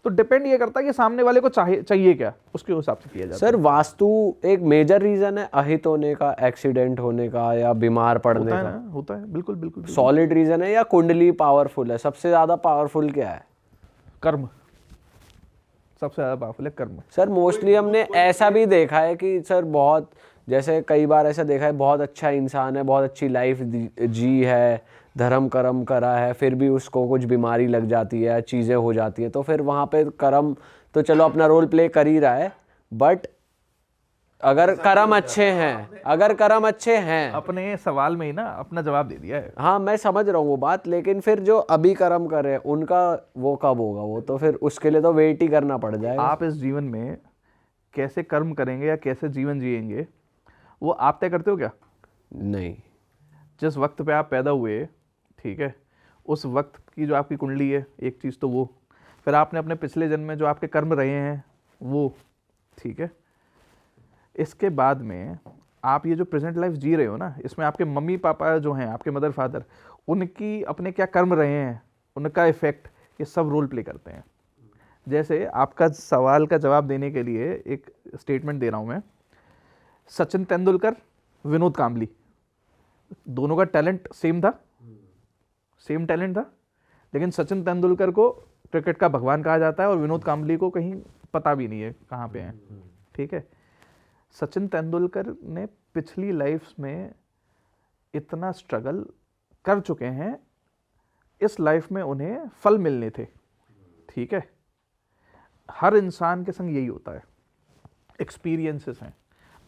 Speaker 1: तो डिपेंड ये करता है कि सामने वाले को चाहिए क्या, उसके हिसाब से किया जाता है।
Speaker 2: सर, वास्तु एक मेजर रीजन है अहित होने का, एक्सीडेंट होने का, या बीमार पड़ने
Speaker 1: होता है
Speaker 2: का?
Speaker 1: ना, होता है, बिल्कुल बिल्कुल, बिल्कुल।
Speaker 2: सॉलिड रीजन है या कुंडली पावरफुल है? सबसे ज्यादा पावरफुल क्या है?
Speaker 1: कर्म सबसे ज्यादा पावरफुल है, कर्म।
Speaker 2: सर मोस्टली हमने ऐसा भी देखा है कि सर बहुत, जैसे कई बार ऐसा देखा है, बहुत अच्छा इंसान है, बहुत अच्छी लाइफ जी है, धर्म कर्म करा है, फिर भी उसको कुछ बीमारी लग जाती है, चीज़ें हो जाती हैं, तो फिर वहाँ पे कर्म तो चलो अपना रोल प्ले कर ही रहा है, बट अगर कर्म अच्छे हैं, अगर कर्म अच्छे हैं,
Speaker 1: अपने सवाल में ही ना अपना जवाब दे दिया है।
Speaker 2: हाँ मैं समझ रहा हूँ वो बात, लेकिन फिर जो अभी कर्म कर रहे हैं उनका वो कब होगा? वो तो फिर उसके लिए तो वेट ही करना पड़ जाएगा।
Speaker 1: आप इस जीवन में कैसे कर्म करेंगे या कैसे जीवन जिएंगे, वो आप तय करते हो क्या?
Speaker 2: नहीं।
Speaker 1: जिस वक्त पे आप पैदा हुए, ठीक है, उस वक्त की जो आपकी कुंडली है, एक चीज़ तो वो, फिर आपने अपने पिछले जन्म में जो आपके कर्म रहे हैं वो, ठीक है, इसके बाद में आप ये जो प्रेजेंट लाइफ जी रहे हो ना, इसमें आपके मम्मी पापा जो हैं, आपके मदर फादर, उनकी अपने क्या कर्म रहे हैं, उनका इफेक्ट, ये सब रोल प्ले करते हैं। जैसे आपका सवाल का जवाब देने के लिए एक स्टेटमेंट दे रहा हूँ मैं। सचिन तेंदुलकर, विनोद कांबली, दोनों का टैलेंट सेम था, सेम टैलेंट था, लेकिन सचिन तेंदुलकर को क्रिकेट का भगवान कहा जाता है और विनोद कांबली को कहीं पता भी नहीं है कहाँ पे हैं, ठीक है। सचिन तेंदुलकर ने पिछली लाइफ में इतना स्ट्रगल कर चुके हैं, इस लाइफ में उन्हें फल मिलने थे, ठीक है। हर इंसान के संग यही होता है, एक्सपीरियंसेस हैं,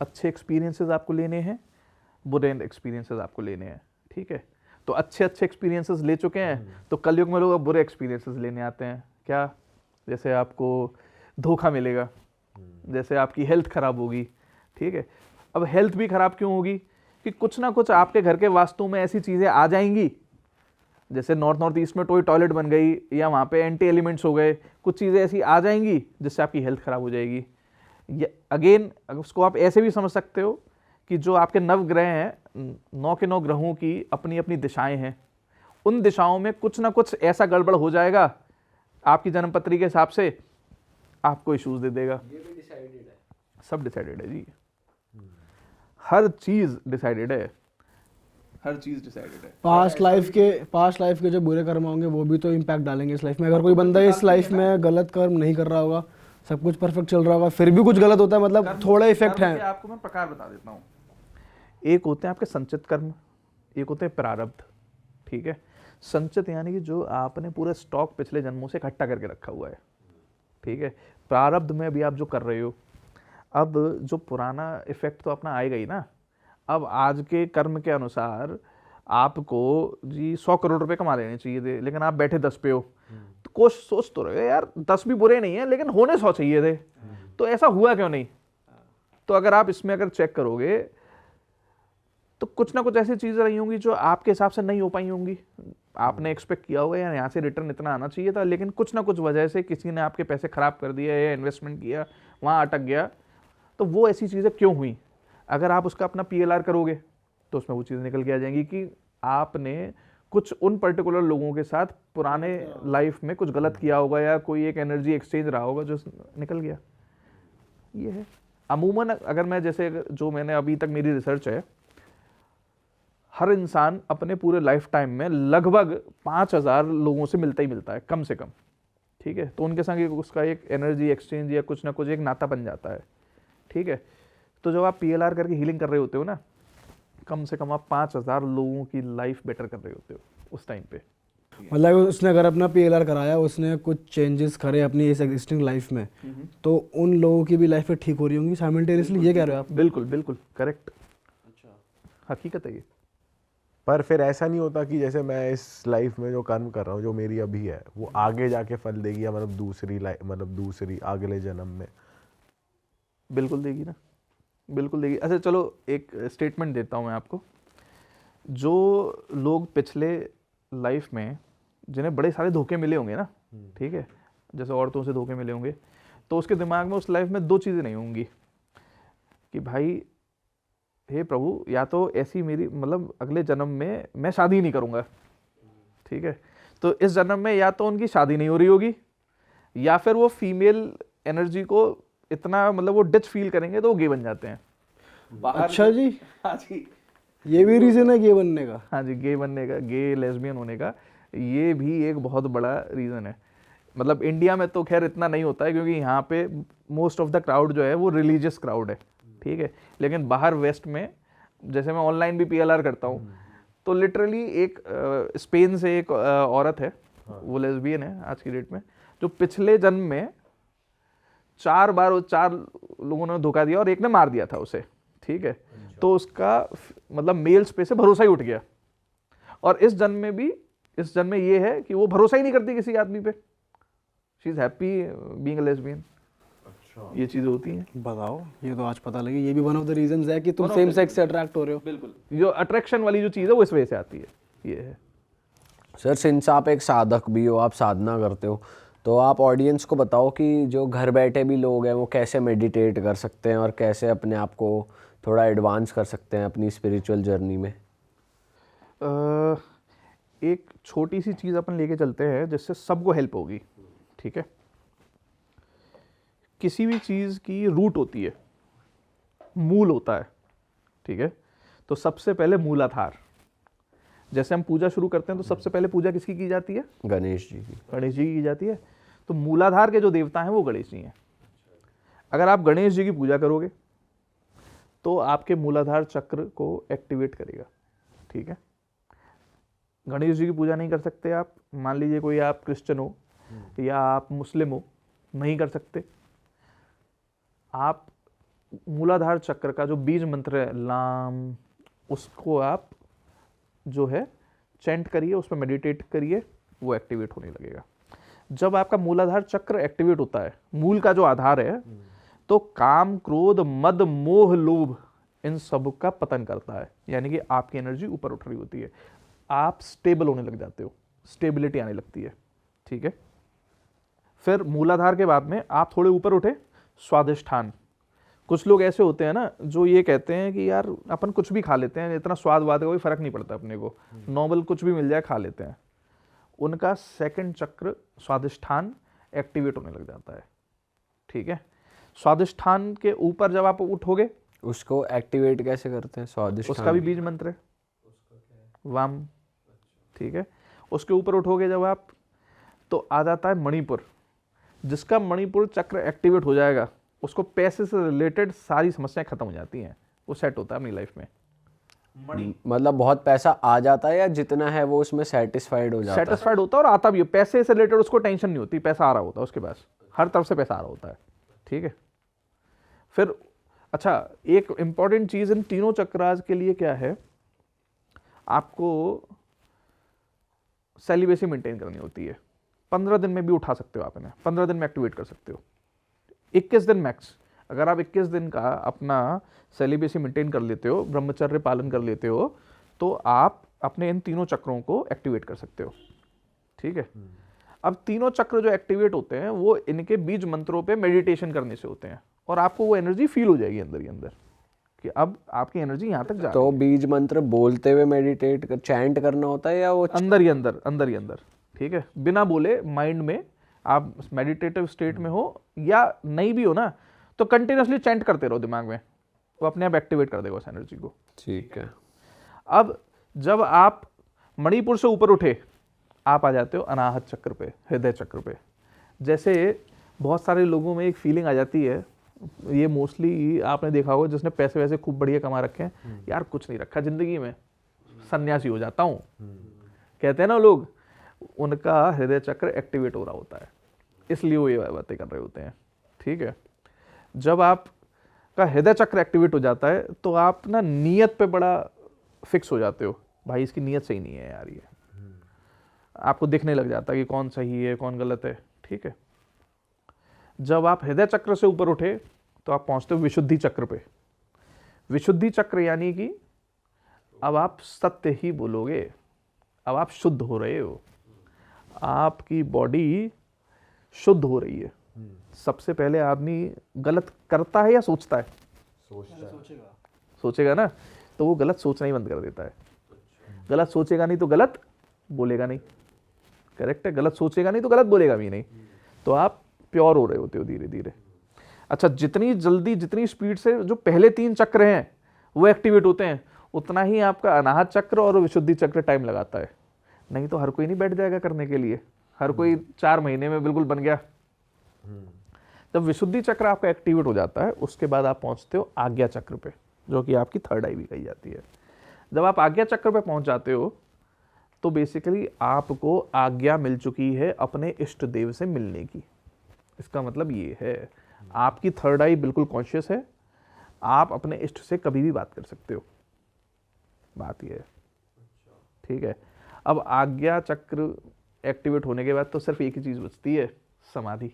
Speaker 1: अच्छे एक्सपीरियंसेस आपको लेने हैं, बुरे एक्सपीरियंसेस आपको लेने हैं, ठीक है। तो अच्छे एक्सपीरियंसेस ले चुके हैं, तो कलयुग में लोग अब बुरे एक्सपीरियंसेस लेने आते हैं। क्या? जैसे आपको धोखा मिलेगा, जैसे आपकी हेल्थ खराब होगी, ठीक है। अब हेल्थ भी खराब क्यों होगी? कि कुछ ना कुछ आपके घर के वास्तु में ऐसी चीज़ें आ जाएंगी, जैसे नॉर्थ ईस्ट में टॉयलेट बन गई, या वहाँ पे एंटी एलिमेंट्स हो गए, कुछ चीज़ें ऐसी आ जाएंगी जिससे आपकी हेल्थ खराब हो जाएगी। अगेन उसको आप ऐसे भी समझ सकते हो कि जो आपके नवग्रह हैं, 9 के 9 ग्रहों की अपनी अपनी दिशाएं हैं, उन दिशाओं में कुछ ना कुछ ऐसा गड़बड़ हो जाएगा आपकी जन्मपत्री के हिसाब से, आपको इश्यूज दे देगा।
Speaker 2: ये भी डिसाइडेड है?
Speaker 1: सब डिसाइडेड है जी, हर चीज डिसाइडेड है, हर चीज डिसाइडेड है।
Speaker 3: पास्ट लाइफ के जो बुरे कर्म होंगे वो भी तो इम्पैक्ट डालेंगे इस लाइफ में। अगर कोई बंदा इस लाइफ में गलत कर्म नहीं कर रहा होगा, सब कुछ परफेक्ट चल रहा होगा, फिर भी कुछ गलत होता है, मतलब थोड़ा इफेक्ट
Speaker 1: कर्म
Speaker 3: है।
Speaker 1: के आपको मैं प्रकार बता देता हूँ। एक होते हैं आपके संचित कर्म, एक होते हैं प्रारब्ध। ठीक है, संचित यानी कि जो आपने पूरा स्टॉक पिछले जन्मों से इकट्ठा करके रखा हुआ है। ठीक है, प्रारब्ध में अभी आप जो कर रहे हो, अब जो पुराना इफेक्ट तो अपना आएगा ही ना। अब आज के कर्म के अनुसार आपको जी 100 करोड़ रुपए कमा लेने चाहिए थे, लेकिन आप बैठे 10 पे हो, तो कोशिश सोच तो रहे हो यार 10 भी बुरे नहीं है, लेकिन होने 100 चाहिए थे, तो ऐसा हुआ क्यों नहीं। तो अगर आप इसमें अगर चेक करोगे तो कुछ ना कुछ ऐसी चीजें रही होंगी जो आपके हिसाब से नहीं हो पाई होंगी। आपने एक्सपेक्ट किया होगा यार यहाँ से रिटर्न इतना आना चाहिए था, लेकिन कुछ ना कुछ वजह से किसी ने आपके पैसे खराब कर दिया या इन्वेस्टमेंट किया, वहाँ अटक गया। तो वो ऐसी चीज़ें क्यों हुई, अगर आप उसका अपना PLR करोगे तो उसमें वो चीज़ निकल के आ जाएंगी कि आपने कुछ उन पर्टिकुलर लोगों के साथ पुराने लाइफ में कुछ गलत किया होगा, या कोई एक एनर्जी एक्सचेंज रहा होगा जो निकल गया। ये है अमूमन। अगर मैं जैसे जो मैंने अभी तक मेरी रिसर्च है, हर इंसान अपने पूरे लाइफ टाइम में लगभग 5000 लोगों से मिलता ही मिलता है कम से कम। ठीक है, तो उनके संग उसका एक एनर्जी एक्सचेंज या कुछ ना कुछ एक नाता बन जाता है। ठीक है, तो जब आप PLR करके हीलिंग कर रहे होते हो ना, कम से कम आप 5000 लोगों की लाइफ बेटर कर रहे होते हो उस टाइम पे।
Speaker 3: मतलब उसने अगर अपना PLR कराया, उसने कुछ चेंजेस करे अपनी इस एग्जिस्टिंग लाइफ में, तो उन लोगों की भी लाइफ ठीक हो रही होंगी साइमल्टेनियसली, ये कह रहे हो आप?
Speaker 1: बिल्कुल बिल्कुल करेक्ट। अच्छा, हकीकत है ये।
Speaker 4: पर फिर ऐसा नहीं होता कि जैसे मैं इस लाइफ में जो कर्म कर रहा हूँ, जो मेरी अभी है, वो आगे जाके फल देगी, या मतलब दूसरी लाइफ, मतलब दूसरी अगले जन्म में?
Speaker 1: बिल्कुल देगी ना, बिल्कुल देगी। अच्छा चलो एक स्टेटमेंट देता हूँ मैं आपको। जो लोग पिछले लाइफ में जिन्हें बड़े सारे धोखे मिले होंगे ना, ठीक है, जैसे औरतों से धोखे मिले होंगे, तो उसके दिमाग में उस लाइफ में 2 चीज़ें नहीं होंगी कि भाई हे प्रभु, या तो ऐसी मेरी मतलब अगले जन्म में मैं शादी नहीं करूँगा। ठीक है, तो इस जन्म में या तो उनकी शादी नहीं हो रही होगी, या फिर वो फीमेल एनर्जी को इतना मतलब वो डिच फील करेंगे तो वो गे बन जाते हैं।
Speaker 3: अच्छा जी,
Speaker 1: हाँ जी,
Speaker 3: ये भी रीजन है गे बनने का?
Speaker 1: हाँ जी, गे बनने का, गे लेस्बियन होने का ये भी एक बहुत बड़ा रीज़न है। मतलब इंडिया में तो खैर इतना नहीं होता है, क्योंकि यहाँ पे मोस्ट ऑफ द क्राउड जो है वो रिलीजियस क्राउड है। ठीक है, लेकिन बाहर वेस्ट में, जैसे मैं ऑनलाइन भी PLR करता हूँ, तो लिटरली एक स्पेन से एक औरत है, वो लेस्बियन है आज की डेट में, जो पिछले जन्म में 4 बार 4 लोगों ने धोखा दिया और एक ने मार दिया था उसे। ठीक है, तो उसका मतलब मेल स्पेस से भरोसा ही उठ गया, और इस जन्म में भी, इस जन्म में ये है कि वो भरोसा ही नहीं करती किसी आदमी पे। She is happy being a lesbian. ये चीजें होती हैं।
Speaker 3: बताओ, ये तो आज पता लगी। ये भी वन ऑफ द रीजंस है कि तुम सेम सेक्स से अट्रैक्ट हो रहे हो।
Speaker 1: बिल्कुल, जो अट्रैक्शन वाली जो चीज़ है वो इस वजह से आती है। ये है
Speaker 2: सर, सिंस आप एक साधक भी हो, आप साधना करते हो, तो आप ऑडियंस को बताओ कि जो घर बैठे भी लोग हैं वो कैसे मेडिटेट कर सकते हैं और कैसे अपने आप को थोड़ा एडवांस कर सकते हैं अपनी स्पिरिचुअल जर्नी में।
Speaker 1: एक छोटी सी चीज़ अपन लेके चलते हैं जिससे सबको हेल्प होगी। ठीक है, किसी भी चीज़ की रूट होती है, मूल होता है। ठीक है, तो सबसे पहले मूलाधार, जैसे हम पूजा शुरू करते हैं तो सबसे पहले पूजा किसकी की जाती है?
Speaker 2: गणेश जी की।
Speaker 1: गणेश जी की जाती है। तो मूलाधार के जो देवता हैं वो गणेश जी हैं। अगर आप गणेश जी की पूजा करोगे तो आपके मूलाधार चक्र को एक्टिवेट करेगा। ठीक है, गणेश जी की पूजा नहीं कर सकते आप, मान लीजिए कोई आप क्रिश्चियन हो या आप मुस्लिम हो, नहीं कर सकते, आप मूलाधार चक्र का जो बीज मंत्र है लाम, उसको आप जो है चैंट करिए, उस पर मेडिटेट करिए, वो एक्टिवेट होने लगेगा। जब आपका मूलाधार चक्र एक्टिवेट होता है, मूल का जो आधार है, तो काम, क्रोध, मद, मोह, लोभ, इन सब का पतन करता है, यानी कि आपकी एनर्जी ऊपर उठ रही होती है, आप स्टेबल होने लग जाते हो, स्टेबिलिटी आने लगती है। ठीक है, फिर मूलाधार के बाद में आप थोड़े ऊपर उठे, स्वादिष्ठान। कुछ लोग ऐसे होते हैं ना जो ये कहते हैं कि यार अपन कुछ भी खा लेते हैं, इतना स्वाद वाद का कोई फर्क नहीं पड़ता अपने को, नॉर्मल कुछ भी मिल जाए खा लेते हैं। उनका सेकंड चक्र स्वादिष्ठान एक्टिवेट होने लग जाता है। ठीक है, स्वादिष्ठान के ऊपर जब आप उठोगे,
Speaker 2: उसको एक्टिवेट कैसे करते हैं? स्वादिष्ट
Speaker 1: उसका भी बीज मंत्र है वाम। ठीक है, उसके ऊपर उठोगे जब आप, तो आ जाता है मणिपुर। जिसका मणिपुर चक्र एक्टिवेट हो जाएगा उसको पैसे से रिलेटेड सारी समस्याएं खत्म हो जाती हैं, वो सेट होता है अपनी लाइफ में।
Speaker 2: मतलब बहुत पैसा आ जाता है या जितना है वो उसमें सेटिस्फाइड हो जाता है?
Speaker 1: सेटिस्फाइड होता है और आता भी है, पैसे से रिलेटेड उसको टेंशन नहीं होती, पैसा आ रहा होता है उसके पास, हर तरफ से पैसा आ रहा होता है। ठीक है, फिर अच्छा एक इंपॉर्टेंट चीज इन तीनों चक्रास के लिए क्या है, आपको सेलिबेसी मेंटेन करनी होती है। 15 दिन में भी उठा सकते हो आप इन्हें, 15 दिन में एक्टिवेट कर सकते हो, 21 दिन मैक्स। अगर आप 21 दिन का अपना सेलिबेसी मेंटेन कर लेते हो, ब्रह्मचर्य पालन कर लेते हो, तो आप अपने इन तीनों चक्रों को एक्टिवेट कर सकते हो। ठीक है, अब तीनों चक्र जो एक्टिवेट होते हैं वो इनके बीज मंत्रों पे मेडिटेशन करने से होते हैं, और आपको वो एनर्जी फील हो जाएगी अंदर ही अंदर कि अब आपकी एनर्जी यहाँ तक जा रही
Speaker 2: तो बीज मंत्र बोलते हुए मेडिटेट कर, चैंट करना होता है या वो
Speaker 1: है अंदर ही अंदर, अंदर ही अंदर। ठीक है, बिना बोले माइंड में आप मेडिटेटिव स्टेट में हो या नहीं भी हो ना, तो कंटिन्यूसली चैंट करते रहो दिमाग में, वो अपने आप एक्टिवेट कर देगा उस एनर्जी को।
Speaker 2: ठीक है।
Speaker 1: अब जब आप मणिपुर से ऊपर उठे, आप आ जाते हो अनाहत चक्र पे, हृदय चक्र पे। जैसे बहुत सारे लोगों में एक फीलिंग आ जाती है, ये मोस्टली आपने देखा होगा जिसने पैसे वैसे खूब बढ़िया कमा रखे हैं, यार कुछ नहीं रखा जिंदगी में, सन्यासी हो जाता हूँ, कहते हैं ना लोग, उनका हृदय चक्र एक्टिवेट हो रहा होता है, इसलिए वो ये बातें कर रहे होते हैं। ठीक है, जब आपका हृदय चक्र एक्टिवेट हो जाता है तो आप ना नीयत पे बड़ा फिक्स हो जाते हो, भाई इसकी नीयत सही नहीं है यार, ये आपको दिखने लग जाता है कि कौन सही है कौन गलत है। ठीक है, जब आप हृदय चक्र से ऊपर उठे तो आप पहुंचते हो विशुद्धि चक्र पे। विशुद्धि चक्र यानी कि अब आप सत्य ही बोलोगे, अब आप शुद्ध हो रहे हो, आपकी बॉडी शुद्ध हो रही है। सबसे पहले आदमी गलत करता है या सोचता है? सोचेगा ना, तो वो गलत सोचना ही बंद कर देता है। गलत सोचेगा नहीं तो गलत बोलेगा नहीं, करेक्ट है, गलत सोचेगा नहीं तो गलत बोलेगा भी नहीं, तो आप प्योर हो रहे होते हो धीरे धीरे। अच्छा, जितनी जल्दी जितनी स्पीड से जो पहले 3 चक्र हैं वो एक्टिवेट होते हैं, उतना ही आपका अनाहत चक्र और विशुद्धि चक्र टाइम लगाता है। नहीं तो हर कोई नहीं बैठ जाएगा करने के लिए, हर कोई 4 महीने में बिल्कुल बन गया। जब विशुद्धि चक्र आपका एक्टिवेट हो जाता है, उसके बाद आप पहुंचते हो आज्ञा चक्र पे, जो कि आपकी थर्ड आई भी कही जाती है। जब आप आज्ञा चक्र पे पहुंच जाते हो तो बेसिकली आपको आज्ञा मिल चुकी है अपने इष्ट देव से मिलने की। इसका मतलब ये है आपकी थर्ड आई बिल्कुल कॉन्शियस है, आप अपने इष्ट से कभी भी बात कर सकते हो, बात ये है। ठीक है, अब आज्ञा चक्र एक्टिवेट होने के बाद तो सिर्फ एक ही चीज बचती है, समाधि।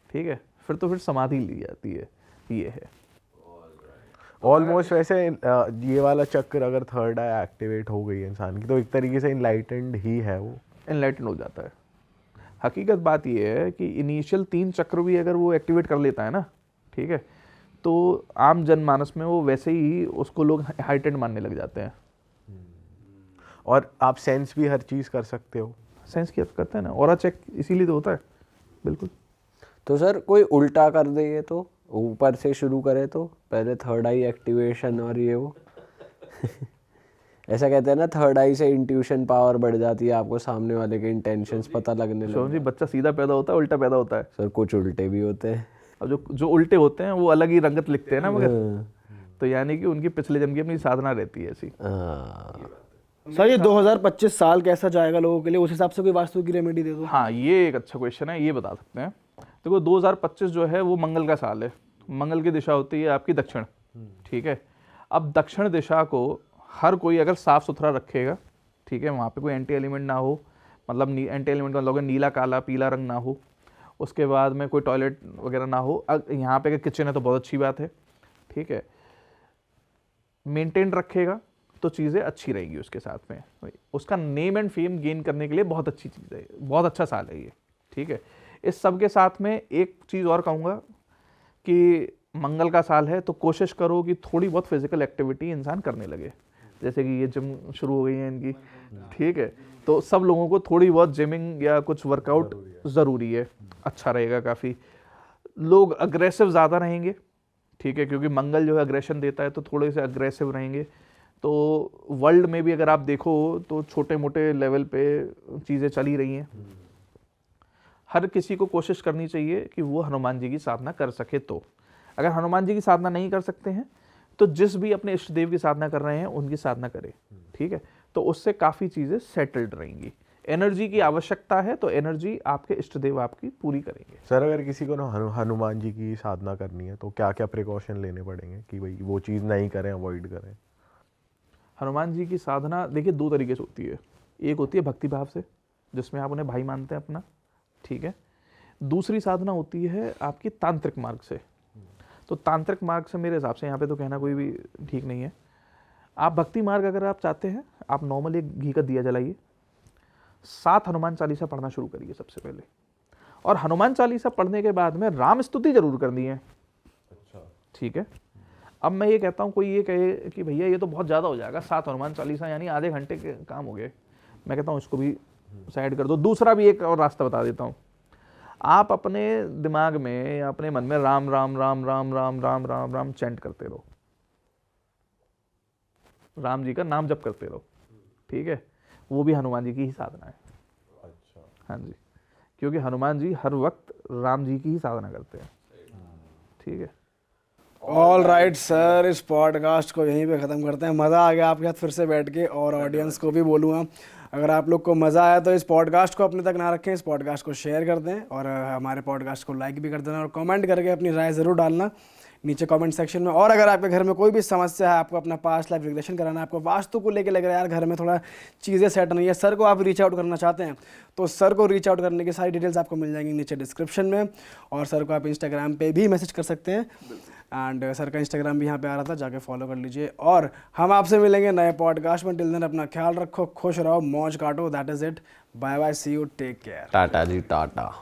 Speaker 1: ठीक है, फिर समाधि ली जाती है, ये है
Speaker 4: ऑलमोस्ट। वैसे ये वाला चक्र अगर थर्ड आई एक्टिवेट हो गई इंसान की तो एक तरीके से इनलाइटेंड ही है, वो
Speaker 1: एनलाइटन हो जाता है। हकीकत बात ये है कि इनिशियल 3 चक्र भी अगर वो एक्टिवेट कर लेता है ना, ठीक है, तो आम जनमानस में वो वैसे ही उसको लोग हाइटेंड मानने लग जाते हैं।
Speaker 4: और आप सेंस भी हर चीज़ कर सकते हो।
Speaker 1: सेंस की करते हैं ना, ऑरा चेक इसीलिए तो होता है। बिल्कुल।
Speaker 2: तो सर कोई उल्टा कर दे, ये तो ऊपर से शुरू करे तो पहले थर्ड आई एक्टिवेशन और ये वो ऐसा कहते हैं ना, थर्ड आई से इंट्यूशन पावर बढ़ जाती है, आपको सामने वाले के इंटेंशंस पता लगने
Speaker 1: शोन जी,
Speaker 2: लगे।
Speaker 1: बच्चा सीधा पैदा होता है उल्टा पैदा होता है?
Speaker 2: सर कुछ उल्टे भी होते हैं।
Speaker 1: अब जो उल्टे होते हैं वो अलग ही रंगत लिखते हैं ना, मगर तो यानी कि उनकी पिछले जन्म की अपनी साधना रहती है ऐसी।
Speaker 3: सर ये 2025 साल कैसा जाएगा लोगों के लिए, उस हिसाब से कोई वास्तु की रेमेडी दे दो।
Speaker 1: हाँ, ये एक अच्छा क्वेश्चन है, ये बता सकते हैं। देखो 2025 जो है वो मंगल का साल है। मंगल की दिशा होती है आपकी दक्षिण। ठीक है, अब दक्षिण दिशा को हर कोई अगर साफ सुथरा रखेगा, ठीक है, वहाँ पे कोई एंटी एलिमेंट ना हो, मतलब एंटी एलिमेंट का मतलब नीला काला पीला रंग ना हो, उसके बाद में कोई टॉयलेट वगैरह ना हो। यहाँ पे अगर किचन है तो बहुत अच्छी बात है। ठीक है, मेंटेन रखेगा तो चीज़ें अच्छी रहेगी उसके साथ में। उसका नेम एंड फेम गेन करने के लिए बहुत अच्छी चीज़ है, बहुत अच्छा साल है ये। ठीक है, इस सब के साथ में एक चीज़ और कहूँगा कि मंगल का साल है तो कोशिश करो कि थोड़ी बहुत फिजिकल एक्टिविटी इंसान करने लगे। जैसे कि ये जिम शुरू हो गई है इनकी, ठीक है, तो सब लोगों को थोड़ी बहुत जिमिंग या कुछ वर्कआउट ज़रूरी है, अच्छा रहेगा काफ़ी। लोग अग्रेसिव ज़्यादा रहेंगे, ठीक है, क्योंकि मंगल जो है अग्रेशन देता है, तो थोड़े से अग्रेसिव रहेंगे। तो वर्ल्ड में भी अगर आप देखो तो छोटे मोटे लेवल पे चीज़ें चली रही हैं। हर किसी को कोशिश करनी चाहिए कि वो हनुमान जी की साधना कर सके। तो अगर हनुमान जी की साधना नहीं कर सकते हैं तो जिस भी अपने इष्ट देव की साधना कर रहे हैं उनकी साधना करें, ठीक है। तो उससे काफ़ी चीज़ें सेटल्ड रहेंगी। एनर्जी की आवश्यकता है तो एनर्जी आपके इष्ट देव आपकी पूरी करेंगे।
Speaker 4: सर अगर किसी को ना हनुमान जी की साधना करनी है तो क्या क्या प्रिकॉशन लेने पड़ेंगे कि भाई वो चीज़ नहीं करें, अवॉइड करें?
Speaker 1: हनुमान जी की साधना देखिए 2 तरीके से होती है। एक होती है भक्ति भाव से, जिसमें आप उन्हें भाई मानते हैं अपना, ठीक है। दूसरी साधना होती है आपकी तांत्रिक मार्ग से। तो तांत्रिक मार्ग से मेरे हिसाब से यहाँ पे तो कहना कोई भी ठीक नहीं है। आप भक्ति मार्ग अगर आप चाहते हैं, आप नॉर्मली एक घी का दिया जलाइए, 7 हनुमान चालीसा पढ़ना शुरू करिए सबसे पहले, और हनुमान चालीसा पढ़ने के बाद में राम स्तुति जरूर करनी है, ठीक है। अब मैं ये कहता हूँ, कोई ये कहे कि भैया ये तो बहुत ज़्यादा हो जाएगा, 7 हनुमान चालीसा यानी आधे घंटे के काम हो गए। मैं कहता हूँ इसको भी साइड कर दो। दूसरा भी एक और रास्ता बता देता हूँ। आप अपने दिमाग में या अपने मन में राम राम राम राम राम राम राम राम चैंट करते रहो, राम जी का नाम जप करते रहो, ठीक है। वो भी हनुमान जी की ही साधना है।
Speaker 4: अच्छा।
Speaker 1: हाँ जी, क्योंकि हनुमान जी हर वक्त राम जी की ही साधना करते हैं, ठीक है।
Speaker 3: ऑल राइट सर, इस पॉडकास्ट को यहीं पे ख़त्म करते हैं। मज़ा आ गया आपके साथ फिर से बैठ के, और ऑडियंस को भी बोलूँगा अगर आप लोग को मज़ा आया तो इस पॉडकास्ट को अपने तक ना रखें, इस पॉडकास्ट को शेयर कर दें, और हमारे पॉडकास्ट को लाइक भी कर देना, और कमेंट करके अपनी राय ज़रूर डालना नीचे कमेंट सेक्शन में। और अगर आपके घर में कोई भी समस्या है, आपको अपना पास्ट लाइफ रिग्रेशन कराना है, आपको वास्तु को लेके लग रहा है यार घर में थोड़ा चीज़ें सेट नहीं है, सर को आप रीच आउट करना चाहते हैं, तो सर को रीच आउट करने की सारी डिटेल्स आपको मिल जाएंगी नीचे डिस्क्रिप्शन में। और सर को आप इंस्टाग्राम पे भी मैसेज कर सकते हैं, एंड सर का इंस्टाग्राम भी यहाँ पे आ रहा था, जाके फॉलो कर लीजिए। और हम आपसे मिलेंगे नए पॉडकास्ट में। टिल देन अपना ख्याल रखो, खुश रहो, मौज काटो। That is it, bye bye, see you, take care,
Speaker 2: tata जी टाटा।